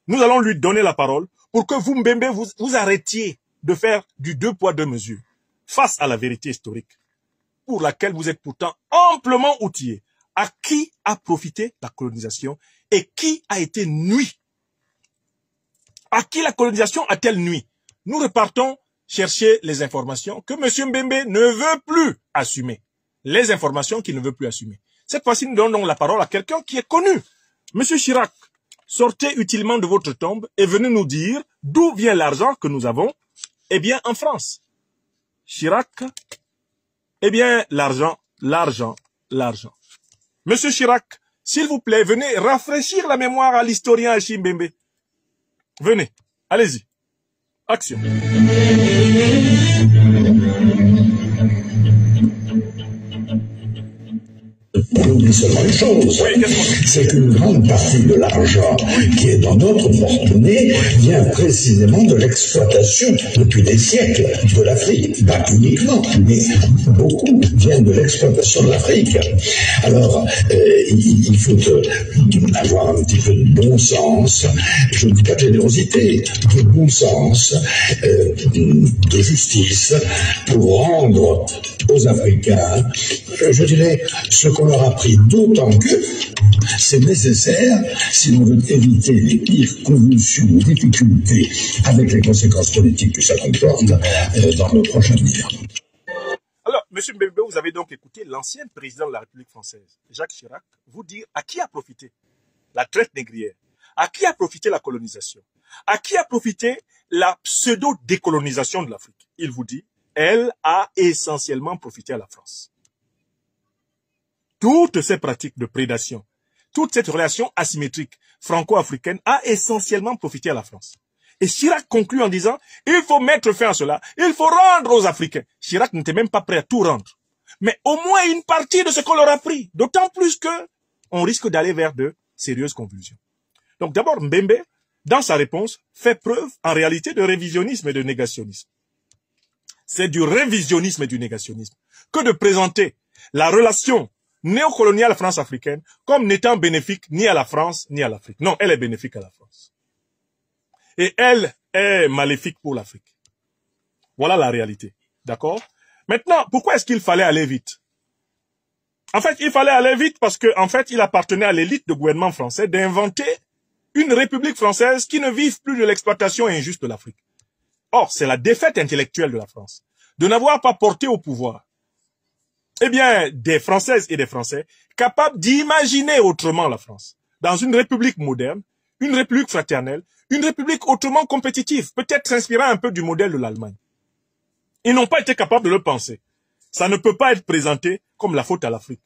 Nous allons lui donner la parole pour que vous, Mbembe, vous arrêtiez de faire du 2 poids 2 mesures face à la vérité historique pour laquelle vous êtes pourtant amplement outillé. À qui a profité la colonisation et qui a été nui? À qui la colonisation a-t-elle nui? Nous repartons chercher les informations que M. Mbembe ne veut plus assumer. Les informations qu'il ne veut plus assumer. Cette fois-ci, nous donnons la parole à quelqu'un qui est connu. Monsieur Chirac, sortez utilement de votre tombe et venez nous dire d'où vient l'argent que nous avons. Eh bien, en France. Chirac, eh bien, l'argent. Monsieur Chirac, s'il vous plaît, venez rafraîchir la mémoire à l'historien Achille Mbembe. Venez, allez-y. Action. On oublie seulement une chose, c'est qu'une grande partie de l'argent qui est dans notre porte-monnaie vient précisément de l'exploitation depuis des siècles de l'Afrique. Pas uniquement, mais beaucoup viennent de l'exploitation de l'Afrique. Alors, il faut avoir un petit peu de bon sens, je ne dis pas de générosité, de bon sens, de justice, pour rendre aux Africains, je dirais, ce qu'on leur a pris, d'autant que c'est nécessaire si l'on veut éviter les pires convulsions, difficultés avec les conséquences politiques que ça comporte dans le prochain avenir. Alors, M. Mbembe, vous avez donc écouté l'ancien président de la République française, Jacques Chirac, vous dire à qui a profité la traite négrière, à qui a profité la colonisation, à qui a profité la pseudo-décolonisation de l'Afrique. Il vous dit, elle a essentiellement profité à la France. Toutes ces pratiques de prédation, toute cette relation asymétrique franco-africaine a essentiellement profité à la France. Et Chirac conclut en disant, il faut mettre fin à cela, il faut rendre aux Africains. Chirac n'était même pas prêt à tout rendre. Mais au moins une partie de ce qu'on leur a pris. D'autant plus que on risque d'aller vers de sérieuses convulsions. Donc d'abord, Mbembe, dans sa réponse, fait preuve en réalité de révisionnisme et de négationnisme. C'est du révisionnisme et du négationnisme que de présenter la relation néocoloniale France-africaine comme n'étant bénéfique ni à la France ni à l'Afrique. Non, elle est bénéfique à la France. Et elle est maléfique pour l'Afrique. Voilà la réalité. D'accord? Maintenant, pourquoi est-ce qu'il fallait aller vite? En fait, il fallait aller vite parce que, en fait, il appartenait à l'élite de gouvernement français d'inventer une république française qui ne vive plus de l'exploitation injuste de l'Afrique. Or, c'est la défaite intellectuelle de la France de n'avoir pas porté au pouvoir, eh bien, des Françaises et des Français capables d'imaginer autrement la France, dans une république moderne, une république fraternelle, une république autrement compétitive, peut-être s'inspirant un peu du modèle de l'Allemagne. Ils n'ont pas été capables de le penser. Ça ne peut pas être présenté comme la faute à l'Afrique.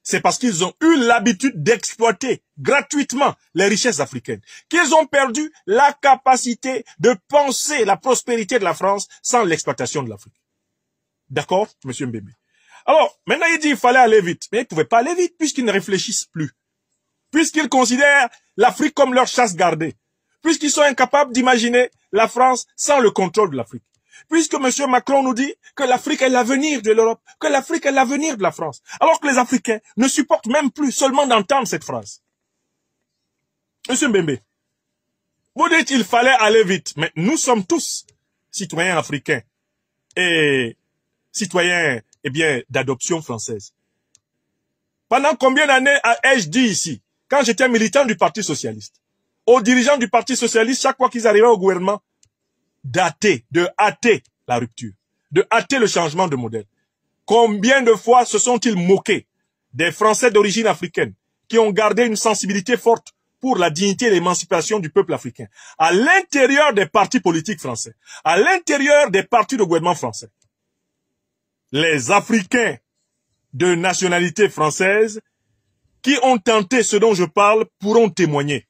C'est parce qu'ils ont eu l'habitude d'exploiter gratuitement les richesses africaines qu'ils ont perdu la capacité de penser la prospérité de la France sans l'exploitation de l'Afrique. D'accord, monsieur Mbembe? Alors, maintenant il dit qu'il fallait aller vite. Mais ils ne pouvaient pas aller vite puisqu'ils ne réfléchissent plus. Puisqu'ils considèrent l'Afrique comme leur chasse gardée. Puisqu'ils sont incapables d'imaginer la France sans le contrôle de l'Afrique. Puisque M. Macron nous dit que l'Afrique est l'avenir de l'Europe, que l'Afrique est l'avenir de la France, alors que les Africains ne supportent même plus seulement d'entendre cette phrase. M. Mbembe, vous dites qu'il fallait aller vite, mais nous sommes tous citoyens africains et citoyens, eh bien, d'adoption française. Pendant combien d'années ai-je dit ici, quand j'étais militant du Parti socialiste, aux dirigeants du Parti socialiste, chaque fois qu'ils arrivaient au gouvernement, de hâter la rupture, de hâter le changement de modèle. Combien de fois se sont-ils moqués des Français d'origine africaine qui ont gardé une sensibilité forte pour la dignité et l'émancipation du peuple africain à l'intérieur des partis politiques français, à l'intérieur des partis de gouvernement français. Les Africains de nationalité française qui ont tenté ce dont je parle pourront témoigner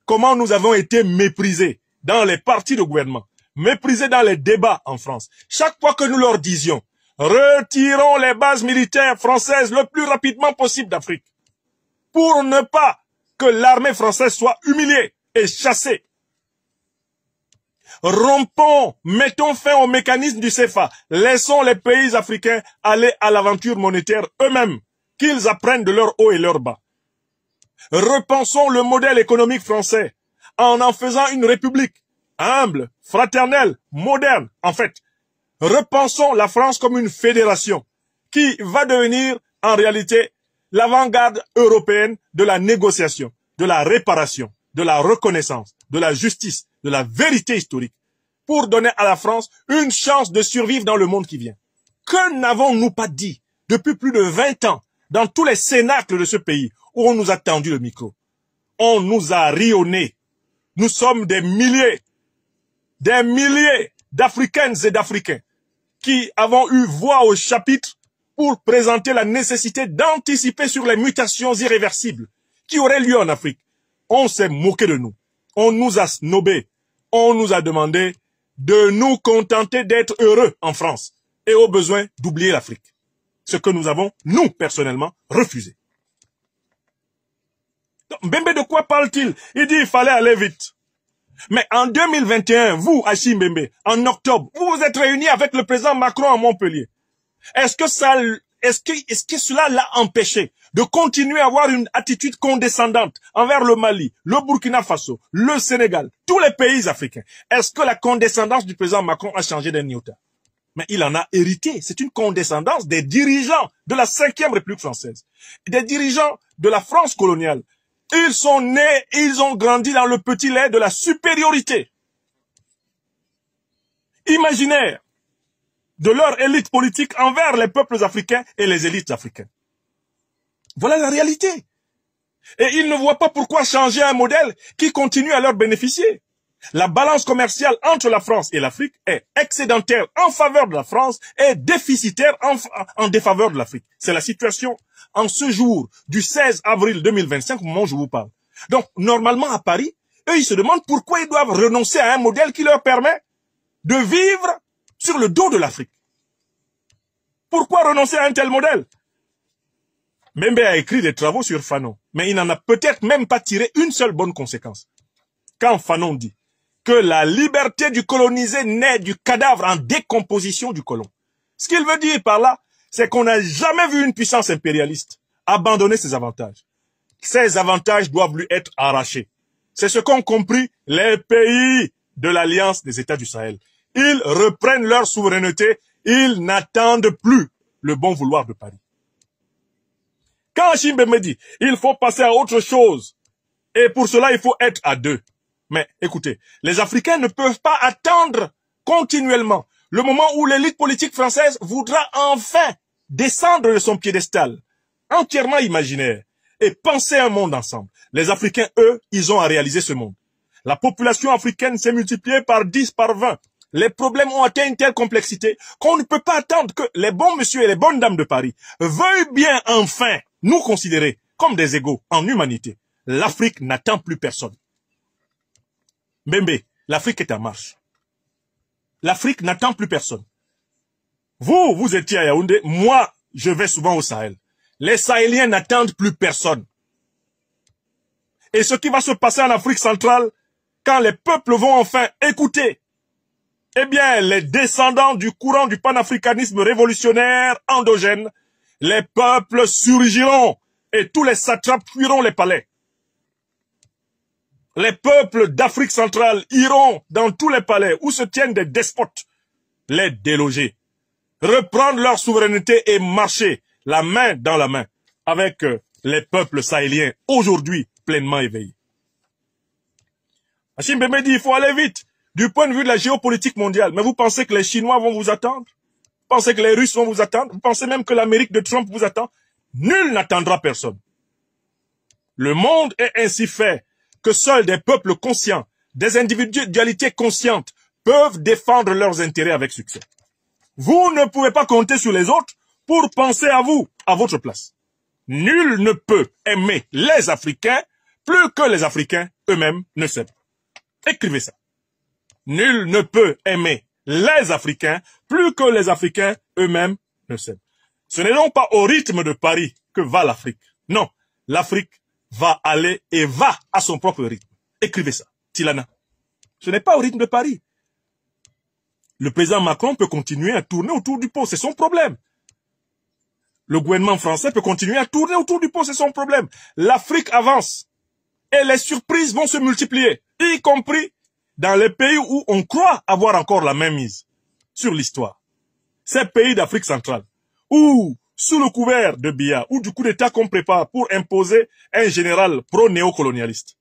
comment nous avons été méprisés dans les partis de gouvernement, méprisés dans les débats en France. Chaque fois que nous leur disions, retirons les bases militaires françaises le plus rapidement possible d'Afrique, pour ne pas que l'armée française soit humiliée et chassée. Rompons, mettons fin au mécanisme du CFA, laissons les pays africains aller à l'aventure monétaire eux-mêmes, qu'ils apprennent de leur haut et leur bas. Repensons le modèle économique français en faisant une république humble, fraternelle, moderne. En fait, repensons la France comme une fédération qui va devenir en réalité l'avant-garde européenne de la négociation, de la réparation, de la reconnaissance, de la justice, de la vérité historique, pour donner à la France une chance de survivre dans le monde qui vient. Que n'avons-nous pas dit depuis plus de 20 ans dans tous les cénacles de ce pays où on nous a tendu le micro? On nous a ri au nez. Nous sommes des milliers d'Africaines et d'Africains qui avons eu voix au chapitre pour présenter la nécessité d'anticiper sur les mutations irréversibles qui auraient lieu en Afrique. On s'est moqué de nous. On nous a snobés. On nous a demandé de nous contenter d'être heureux en France et au besoin d'oublier l'Afrique. Ce que nous avons, nous, personnellement, refusé. Donc, Mbembe, de quoi parle-t-il? Il dit qu'il fallait aller vite. Mais en 2021, vous, Achille Mbembe, en octobre, vous vous êtes réunis avec le président Macron à Montpellier. Est-ce que cela l'a empêché de continuer à avoir une attitude condescendante envers le Mali, le Burkina Faso, le Sénégal, tous les pays africains? Est-ce que la condescendance du président Macron a changé d'un iota? Mais il en a hérité. C'est une condescendance des dirigeants de la 5e République française, des dirigeants de la France coloniale. Ils sont nés, ils ont grandi dans le petit lait de la supériorité imaginaire de leur élite politique envers les peuples africains et les élites africaines. Voilà la réalité. Et ils ne voient pas pourquoi changer un modèle qui continue à leur bénéficier. La balance commerciale entre la France et l'Afrique est excédentaire en faveur de la France et déficitaire en défaveur de l'Afrique. C'est la situation en ce jour du 16 avril 2025 au moment où je vous parle. Donc, normalement à Paris, eux, ils se demandent pourquoi ils doivent renoncer à un modèle qui leur permet de vivre sur le dos de l'Afrique. Pourquoi renoncer à un tel modèle? Mbembe a écrit des travaux sur Fanon, mais il n'en a peut-être même pas tiré une seule bonne conséquence. Quand Fanon dit que la liberté du colonisé naît du cadavre en décomposition du colon. Ce qu'il veut dire par là, c'est qu'on n'a jamais vu une puissance impérialiste abandonner ses avantages. Ces avantages doivent lui être arrachés. C'est ce qu'ont compris les pays de l'Alliance des États du Sahel. Ils reprennent leur souveraineté, ils n'attendent plus le bon vouloir de Paris. Quand Hachim Mbembe dit, il faut passer à autre chose, et pour cela il faut être à deux. Mais écoutez, les Africains ne peuvent pas attendre continuellement le moment où l'élite politique française voudra enfin descendre de son piédestal, entièrement imaginaire, et penser un monde ensemble. Les Africains, eux, ils ont à réaliser ce monde. La population africaine s'est multipliée par 10, par 20. Les problèmes ont atteint une telle complexité qu'on ne peut pas attendre que les bons messieurs et les bonnes dames de Paris veuillent bien enfin nous considérer comme des égaux en humanité. L'Afrique n'attend plus personne. Mbembe, l'Afrique est en marche. L'Afrique n'attend plus personne. Vous étiez à Yaoundé, moi, je vais souvent au Sahel. Les Sahéliens n'attendent plus personne. Et ce qui va se passer en Afrique centrale, quand les peuples vont enfin écouter, eh bien, les descendants du courant du panafricanisme révolutionnaire endogène, les peuples surgiront et tous les satrapes fuiront les palais. Les peuples d'Afrique centrale iront dans tous les palais où se tiennent des despotes, les déloger, reprendre leur souveraineté et marcher la main dans la main avec les peuples sahéliens aujourd'hui pleinement éveillés. Hachim Mbembe dit il faut aller vite du point de vue de la géopolitique mondiale. Mais vous pensez que les Chinois vont vous attendre? Vous pensez que les Russes vont vous attendre? Vous pensez même que l'Amérique de Trump vous attend? Nul n'attendra personne. Le monde est ainsi fait que seuls des peuples conscients, des individualités conscientes peuvent défendre leurs intérêts avec succès. Vous ne pouvez pas compter sur les autres pour penser à vous, à votre place. Nul ne peut aimer les Africains plus que les Africains eux-mêmes ne s'aiment. Écrivez ça. Nul ne peut aimer les Africains plus que les Africains eux-mêmes ne s'aiment. Ce n'est donc pas au rythme de Paris que va l'Afrique. Non, l'Afrique va aller et va à son propre rythme. Écrivez ça, Tilana. Ce n'est pas au rythme de Paris. Le président Macron peut continuer à tourner autour du pot, c'est son problème. Le gouvernement français peut continuer à tourner autour du pot, c'est son problème. L'Afrique avance et les surprises vont se multiplier, y compris dans les pays où on croit avoir encore la main mise sur l'histoire. Ces pays d'Afrique centrale, où, sous le couvert de Biya, ou du coup d'État qu'on prépare pour imposer un général pro-néocolonialiste,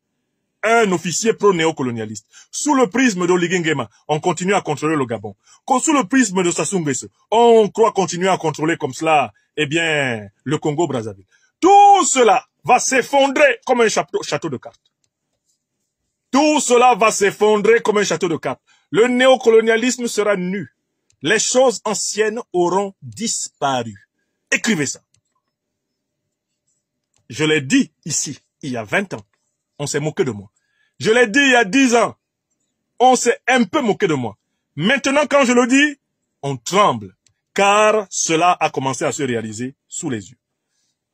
un officier pro-néocolonialiste, sous le prisme d'Oligui Nguema, on continue à contrôler le Gabon. Sous le prisme de Sassou Nguesso, on croit continuer à contrôler comme cela, eh bien, le Congo-Brazzaville. Tout cela va s'effondrer comme un château de cartes. Tout cela va s'effondrer comme un château de cartes. Le néocolonialisme sera nu. Les choses anciennes auront disparu. Écrivez ça. Je l'ai dit ici, il y a 20 ans. On s'est moqué de moi. Je l'ai dit il y a 10 ans. On s'est un peu moqué de moi. Maintenant, quand je le dis, on tremble. Car cela a commencé à se réaliser sous les yeux.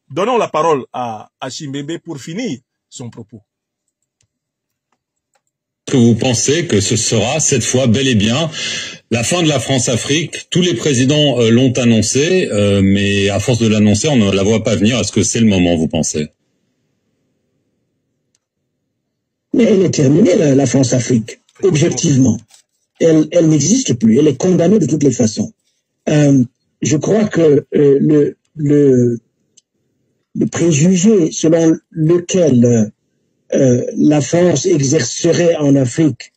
Donnons la parole à Hachim Mbembe pour finir son propos. Que vous pensez que ce sera cette fois bel et bien la fin de la France-Afrique? Tous les présidents l'ont annoncé, mais à force de l'annoncer, on ne la voit pas venir. Est-ce que c'est le moment, vous pensez? Mais elle est terminée, la France-Afrique, objectivement. Elle n'existe plus, elle est condamnée de toutes les façons. Je crois que le préjugé selon lequel la France exercerait en Afrique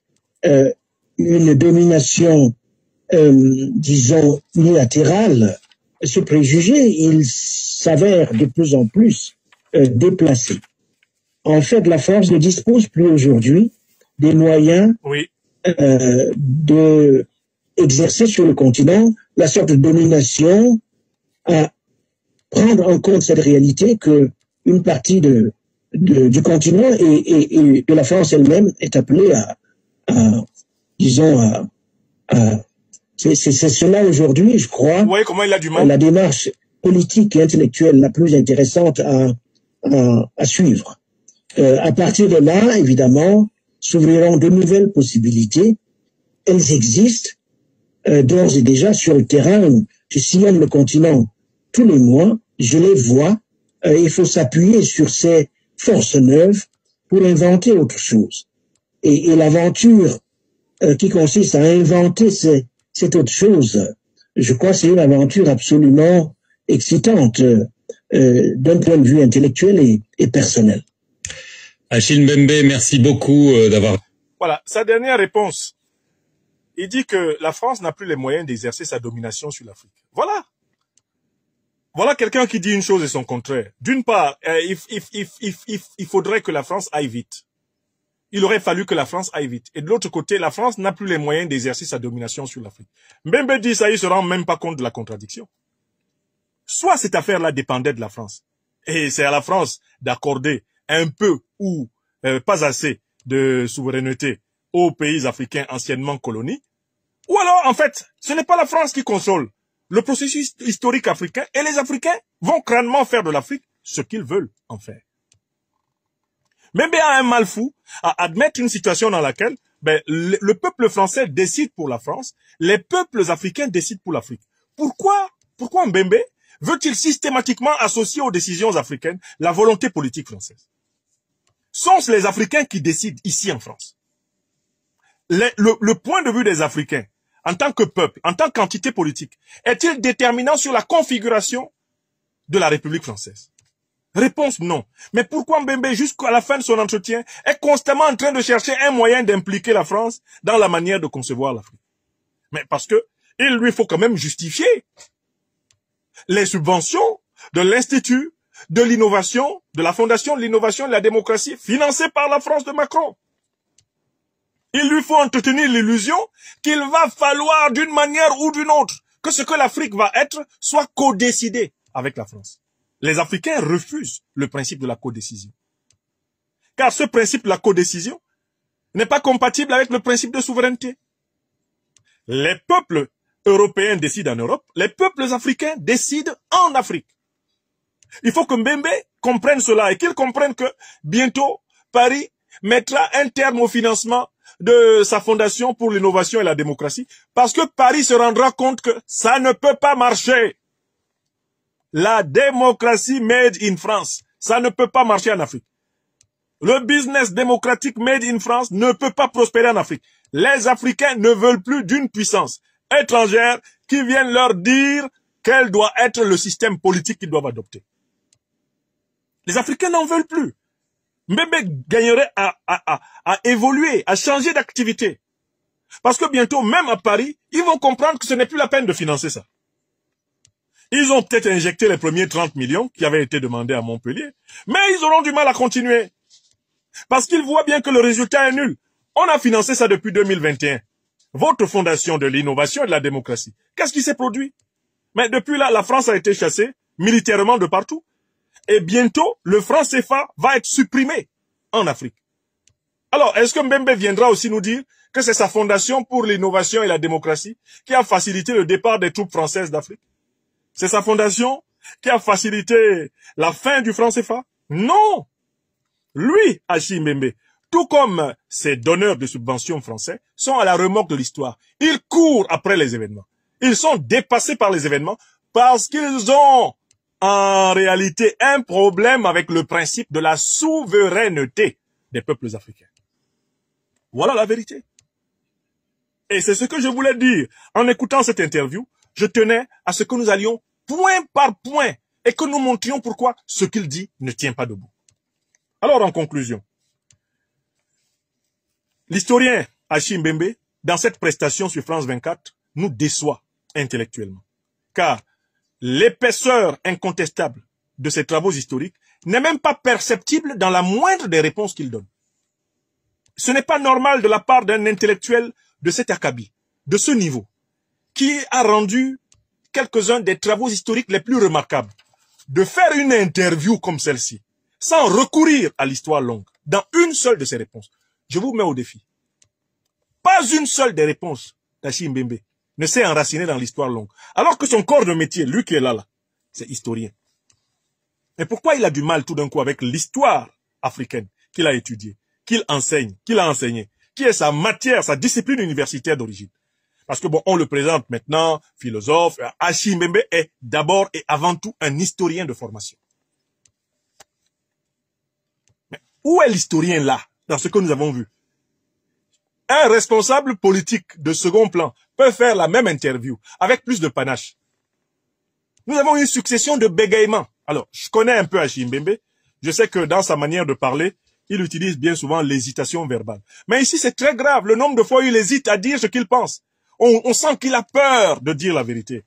une domination, disons, unilatérale, ce préjugé, il s'avère de plus en plus déplacé. En fait, la France ne dispose plus aujourd'hui des moyens de exercer sur le continent la sorte de domination, à prendre en compte cette réalité que une partie du continent et de la France elle-même est appelée c'est cela aujourd'hui, je crois. Vous voyez comment il a du mal. La démarche politique et intellectuelle la plus intéressante à suivre. À partir de là, évidemment, s'ouvriront de nouvelles possibilités. Elles existent d'ores et déjà sur le terrain. Je sillonne le continent tous les mois, je les vois. Il faut s'appuyer sur ces forces neuves pour inventer autre chose. Et l'aventure qui consiste à inventer cette autre chose, je crois que c'est une aventure absolument excitante d'un point de vue intellectuel et personnel. Achille Mbembe, merci beaucoup d'avoir... Voilà, sa dernière réponse. Il dit que la France n'a plus les moyens d'exercer sa domination sur l'Afrique. Voilà. Voilà quelqu'un qui dit une chose et son contraire. D'une part, il faudrait que la France aille vite. Il aurait fallu que la France aille vite. Et de l'autre côté, la France n'a plus les moyens d'exercer sa domination sur l'Afrique. Mbembe dit ça, il se rend même pas compte de la contradiction. Soit cette affaire-là dépendait de la France. Et c'est à la France d'accorder un peu ou pas assez de souveraineté aux pays africains anciennement colonies. Ou alors, en fait, ce n'est pas la France qui console le processus historique africain et les Africains vont crânement faire de l'Afrique ce qu'ils veulent en faire. Mbembe a un mal fou à admettre une situation dans laquelle le peuple français décide pour la France, les peuples africains décident pour l'Afrique. Pourquoi Mbembe veut-il systématiquement associer aux décisions africaines la volonté politique française? Sont-ce les Africains qui décident ici en France? Le point de vue des Africains, en tant que peuple, en tant qu'entité politique, est-il déterminant sur la configuration de la République française? Réponse non. Mais pourquoi Mbembe, jusqu'à la fin de son entretien, est constamment en train de chercher un moyen d'impliquer la France dans la manière de concevoir l'Afrique? Mais parce que il lui faut quand même justifier les subventions de l'Institut de l'innovation, de la Fondation de l'innovation et de la démocratie, financée par la France de Macron. Il lui faut entretenir l'illusion qu'il va falloir d'une manière ou d'une autre que ce que l'Afrique va être soit codécidé avec la France. Les Africains refusent le principe de la codécision. Car ce principe de la codécision n'est pas compatible avec le principe de souveraineté. Les peuples européens décident en Europe, les peuples africains décident en Afrique. Il faut que Mbembe comprenne cela et qu'il comprenne que bientôt Paris mettra un terme au financement de sa fondation pour l'innovation et la démocratie parce que Paris se rendra compte que ça ne peut pas marcher. La démocratie made in France, ça ne peut pas marcher en Afrique. Le business démocratique made in France ne peut pas prospérer en Afrique. Les Africains ne veulent plus d'une puissance étrangère qui vienne leur dire quel doit être le système politique qu'ils doivent adopter. Les Africains n'en veulent plus. Mbembe gagnerait à évoluer, à changer d'activité. Parce que bientôt, même à Paris, ils vont comprendre que ce n'est plus la peine de financer ça. Ils ont peut-être injecté les premiers 30 millions qui avaient été demandés à Montpellier, mais ils auront du mal à continuer. Parce qu'ils voient bien que le résultat est nul. On a financé ça depuis 2021. Votre fondation de l'innovation et de la démocratie. Qu'est-ce qui s'est produit? Mais depuis là, la France a été chassée militairement de partout. Et bientôt, le franc CFA va être supprimé en Afrique. Alors, est-ce que Mbembe viendra aussi nous dire que c'est sa fondation pour l'innovation et la démocratie qui a facilité le départ des troupes françaises d'Afrique? C'est sa fondation qui a facilité la fin du franc CFA? Non! Lui, Achille Mbembe, tout comme ses donneurs de subventions français, sont à la remorque de l'histoire. Ils courent après les événements. Ils sont dépassés par les événements parce qu'ils ont en réalité un problème avec le principe de la souveraineté des peuples africains. Voilà la vérité. Et c'est ce que je voulais dire. En écoutant cette interview, je tenais à ce que nous allions point par point et que nous montrions pourquoi ce qu'il dit ne tient pas debout. Alors, en conclusion, l'historien Achille Mbembe, dans cette prestation sur France 24, nous déçoit intellectuellement. Car l'épaisseur incontestable de ses travaux historiques n'est même pas perceptible dans la moindre des réponses qu'il donne. Ce n'est pas normal de la part d'un intellectuel de cet acabit, de ce niveau, qui a rendu quelques-uns des travaux historiques les plus remarquables, de faire une interview comme celle-ci, sans recourir à l'histoire longue, dans une seule de ses réponses. Je vous mets au défi. Pas une seule des réponses d'Achille Mbembe ne s'est enraciné dans l'histoire longue. Alors que son corps de métier, lui qui est là, c'est historien. Mais pourquoi il a du mal tout d'un coup avec l'histoire africaine qu'il a étudiée, qu'il enseigne, qu'il a enseigné, qui est sa matière, sa discipline universitaire d'origine? Parce que bon, on le présente maintenant, philosophe. Achille Mbembe est d'abord et avant tout un historien de formation. Mais où est l'historien là, dans ce que nous avons vu? Un responsable politique de second plan peut faire la même interview avec plus de panache. Nous avons une succession de bégaiements. Alors, je connais un peu Achille Mbembe. Je sais que dans sa manière de parler, il utilise bien souvent l'hésitation verbale. Mais ici, c'est très grave. Le nombre de fois où il hésite à dire ce qu'il pense. On sent qu'il a peur de dire la vérité.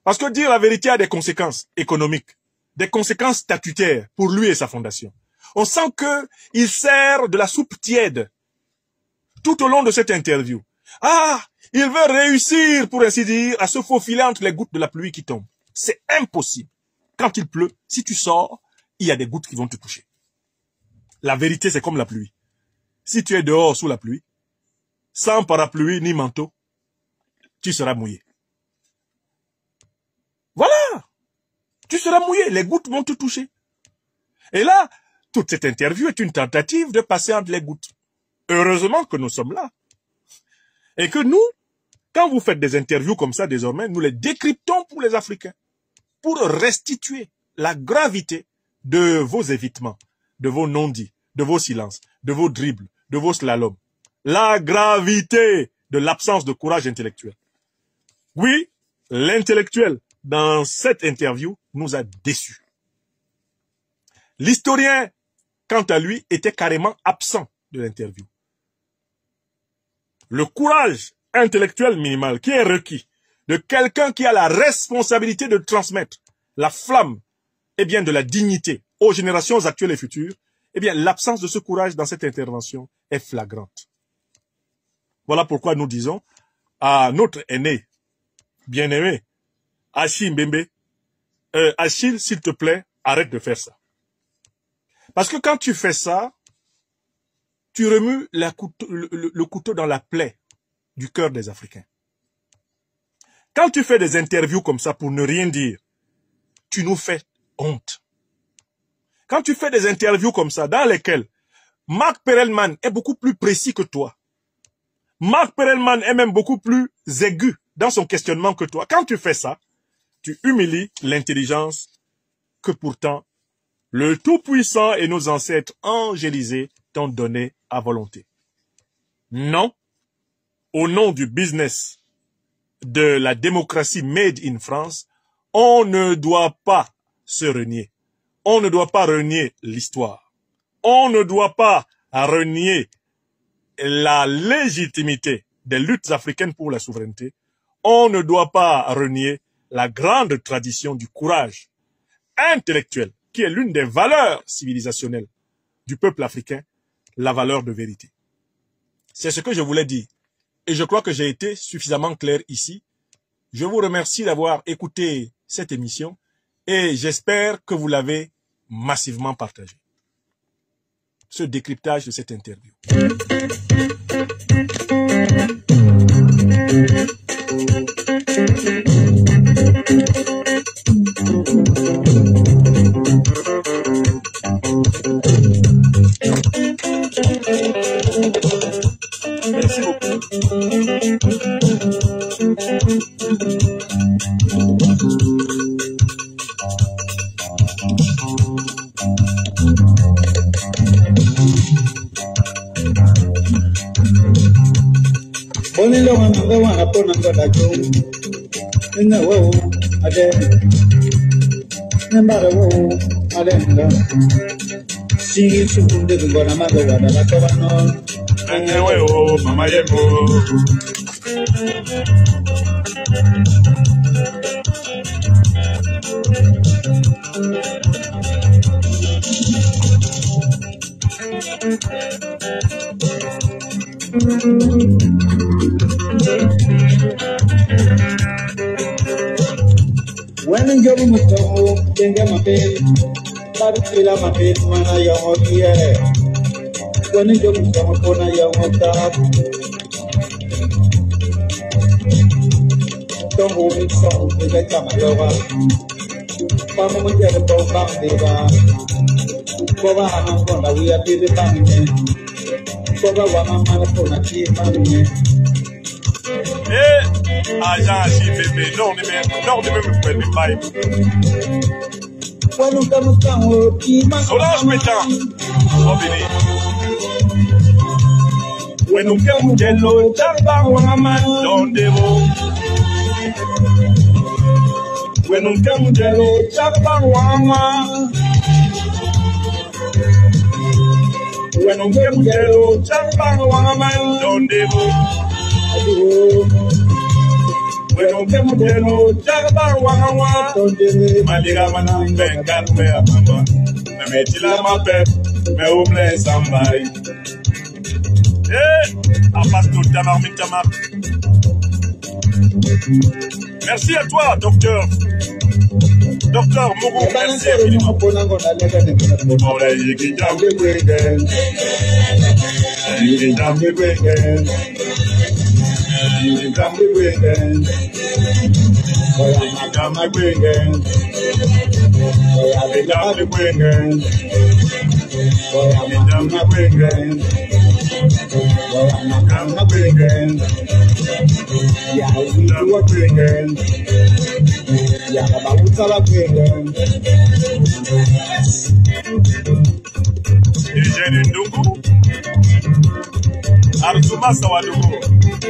Parce que dire la vérité a des conséquences économiques, des conséquences statutaires pour lui et sa fondation. On sent qu'il sert de la soupe tiède tout au long de cette interview. Ah, il veut réussir, pour ainsi dire, à se faufiler entre les gouttes de la pluie qui tombent. C'est impossible. Quand il pleut, si tu sors, il y a des gouttes qui vont te toucher. La vérité, c'est comme la pluie. Si tu es dehors sous la pluie, sans parapluie ni manteau, tu seras mouillé. Voilà. Tu seras mouillé, les gouttes vont te toucher. Et là, toute cette interview est une tentative de passer entre les gouttes. Heureusement que nous sommes là. Et que nous, quand vous faites des interviews comme ça désormais, nous les décryptons pour les Africains. Pour restituer la gravité de vos évitements, de vos non-dits, de vos silences, de vos dribbles, de vos slaloms. La gravité de l'absence de courage intellectuel. Oui, l'intellectuel, dans cette interview, nous a déçus. L'historien, quant à lui, était carrément absent de l'interview. Le courage intellectuel minimal qui est requis de quelqu'un qui a la responsabilité de transmettre la flamme de la dignité aux générations actuelles et futures, l'absence de ce courage dans cette intervention est flagrante. Voilà pourquoi nous disons à notre aîné, bien-aimé, Achille Mbembe, Achille, s'il te plaît, arrête de faire ça. Parce que quand tu fais ça, tu remues le couteau dans la plaie du cœur des Africains. Quand tu fais des interviews comme ça pour ne rien dire, tu nous fais honte. Quand tu fais des interviews comme ça, dans lesquelles Marc Perelman est beaucoup plus précis que toi, Marc Perelman est même beaucoup plus aigu dans son questionnement que toi. Quand tu fais ça, tu humilies l'intelligence que pourtant le Tout-Puissant et nos ancêtres angélisés t'ont donné à volonté. Non, au nom du business de la démocratie made in France, on ne doit pas se renier. On ne doit pas renier l'histoire. On ne doit pas renier la légitimité des luttes africaines pour la souveraineté. On ne doit pas renier la grande tradition du courage intellectuel, qui est l'une des valeurs civilisationnelles du peuple africain, la valeur de vérité. C'est ce que je voulais dire. Et je crois que j'ai été suffisamment clair ici. Je vous remercie d'avoir écouté cette émission et j'espère que vous l'avez massivement partagée. Ce décryptage de cette interview. Merci beaucoup. Mama Yebo. When you go to Jenga Mapel, Babila Mapel, Mana Yamokia. When you go to Mona Yamota, don't hold it so, the Kamalova. agent JPP, non, Solange Pétain, revenez. When you get yellow, chapa woman, don't devo. When you get yellow, chapa woman. When you get yellow, chapa woman, don't devo. When you get yellow, chapa woman, don't devo. Maliga manam bengat me amamba. Me metila ma pep, me ouble sambai. Merci à toi, docteur. Docteur Mourou, merci infiniment.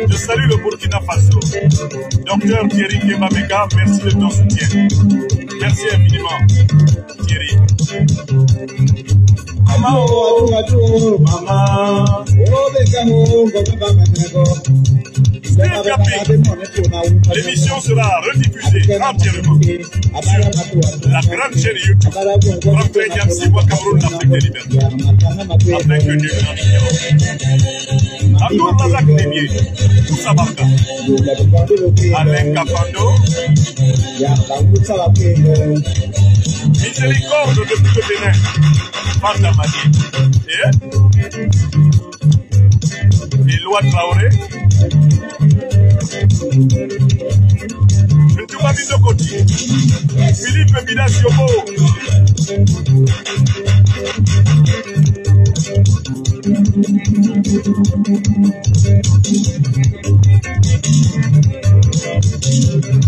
Je salue le Burkina Faso. Docteur Thierry Kembameka, merci de ton soutien. Merci infiniment, Thierry. Maman, l'émission sera rediffusée entièrement sur la grande chaîne YouTube Franklin Nyamsi Cameroun, l'Afrique des libertés, afin que nul n'en ignore. Abdoul Razak Débié, Moussa Barka, Alain Kapando, Miséricorde depuis le Bénin, Fanta Madi, et Loi Traoré, Ntouba Bizokoti, Philippe Bidasiobo,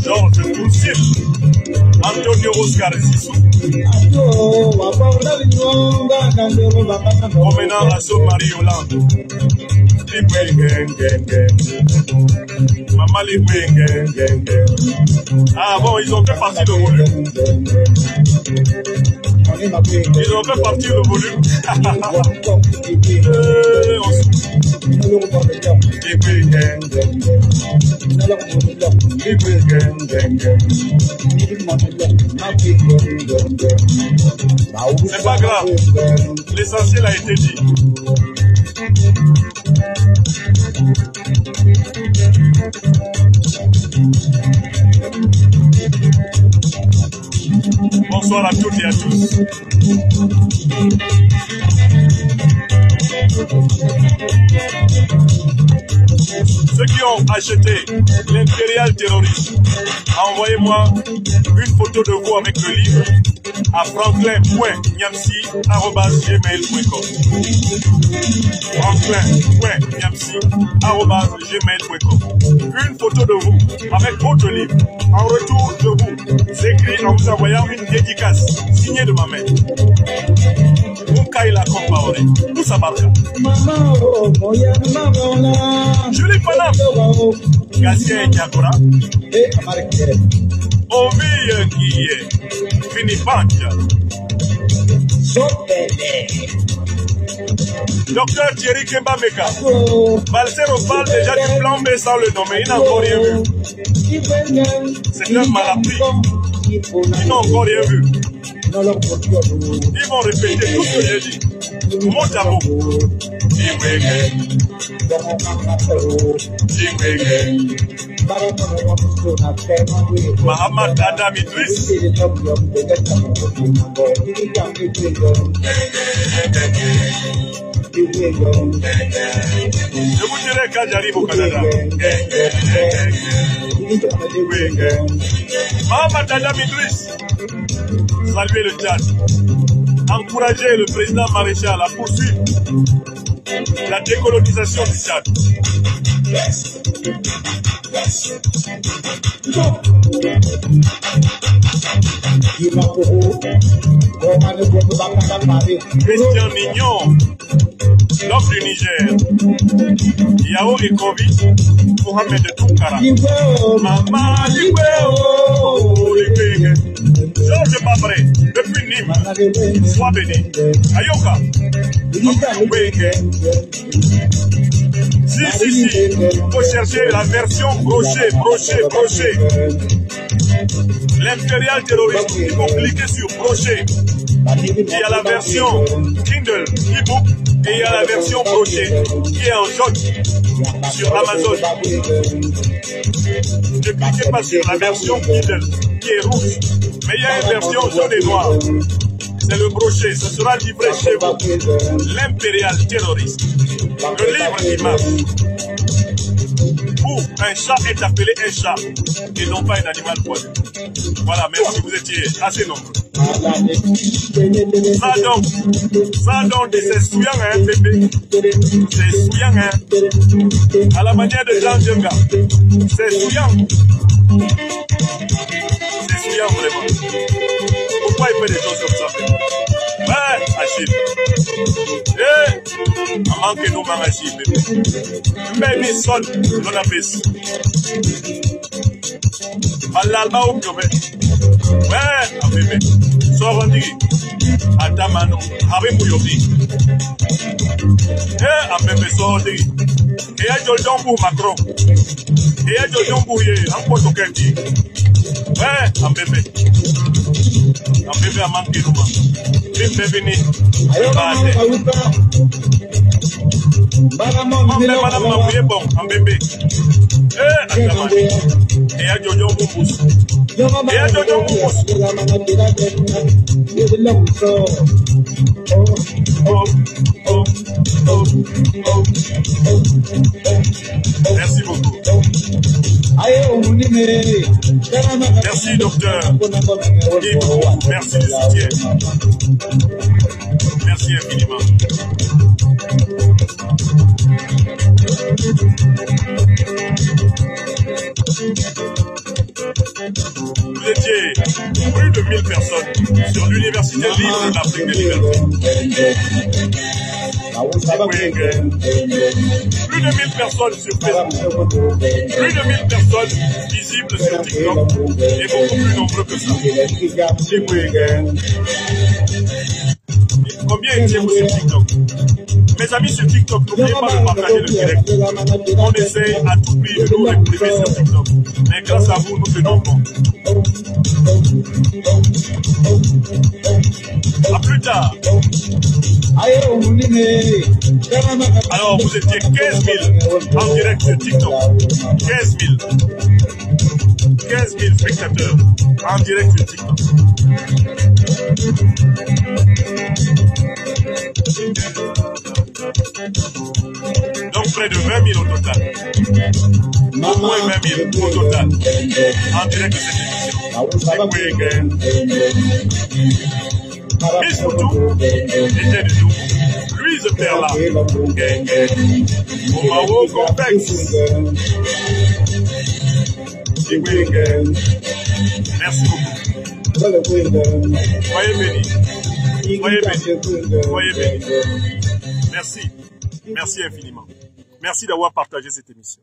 Georges Toursil, Antonio Oscar Zissou, Omena Asso Marie Hollande, Maman les ah bon, ils ont fait partie de volume. Ils ont fait partie de volume. C'est pas grave. L'essentiel a été dit. Bonsoir à toutes et à tous. Ceux qui ont acheté l'impérial terroriste, envoyez-moi une photo de vous avec le livre à franklin.nyamsi@gmail.com. franklin.nyamsi@gmail.com. Une photo de vous avec votre livre. En retour, je vous écris en vous envoyant une dédicace signée de ma main. Moukaïla Kompaoré, Moussa Barka. Julie Panam, Gatien Nyakora, Ovi Guillet, Finipanja, Docteur Thierry Kembameka, Balsero parle déjà du plan B sans le nommer, il n'a encore rien vu. C'est un malappris, ils n'ont encore rien vu. Ils vont répéter tout ce que j'ai dit. Mot à mot. Mahamad Adam Idriss. Je vous dirai quand j'arrive au Canada. Mahamad Adam Idriss. saluer le Tchad, encourager le président Maréchal à poursuivre la décolonisation du Tchad. Christian Nignon, l'homme du Niger, Yao et Kovi, Mohamed Toukara, Mama Likwege, Georges Babré, depuis Nîmes, sois béni, Ayoka, Likwege. Si, faut chercher la version brochet. L'impérial terroriste, il faut cliquer sur brochet. Il y a la version Kindle, e-book, et il y a la version brochet, qui est en jaune sur Amazon. Ne cliquez pas sur la version Kindle, qui est rouge, mais il y a une version jaune et noire. C'est le brochet, ce sera livré chez vous. L'impérial terroriste. Le livre qui marche. Où un chat est appelé un chat et non pas un animal poilu. Voilà, même si vous étiez assez nombreux. Ça donc, c'est souillant, hein, bébé. C'est souillant, hein. À la manière de Jean Djenga. C'est souillant. C'est souillant, vraiment. Pourquoi il fait des choses comme ça? Ouais, Achille. Eh, maman que nous m'en Achille, bébé. Baby son, non la baisse. Malalba ou biobé. Ouais, bébé. Sorandi. Atamano, avec Mouyobi. Eh, bébé, sorandi. Et à Jojon pour Macron. Et à Jojon pour Yé, en Porto-Kendi. Ouais, bébé. Un bébé a manqué nous. Une bébé né. Madame m'a mouillé bon, un bébé. Eh, et à Jojo Boubous. Et à Jojo Boubous. Merci beaucoup. Merci, docteur. Merci du soutien. Merci infiniment. Vous étiez plus de 1000 personnes sur l'Université libre de l'Afrique des libertés. Plus de 1000 personnes sur Facebook, plus de 1000 personnes visibles sur TikTok et beaucoup plus nombreux que ça. Combien étiez-vous sur TikTok? Mes amis sur TikTok, n'oubliez pas de partager le direct. On essaie à tout prix de nous réprimer sur TikTok. Mais grâce à vous, nous tenons bon. A plus tard. Alors, vous étiez 15 000 en direct sur TikTok. 15 000. 15 000 spectateurs en direct sur TikTok. Donc près de 20 000 au total. Au moins 20 000 au total. En direct de cette émission. Miss Moutou était de nous. Louise Perla. Omao Complex. Merci beaucoup. Soyez bénis. Soyez bénis. Soyez bénis. Merci. Merci infiniment. Merci d'avoir partagé cette émission.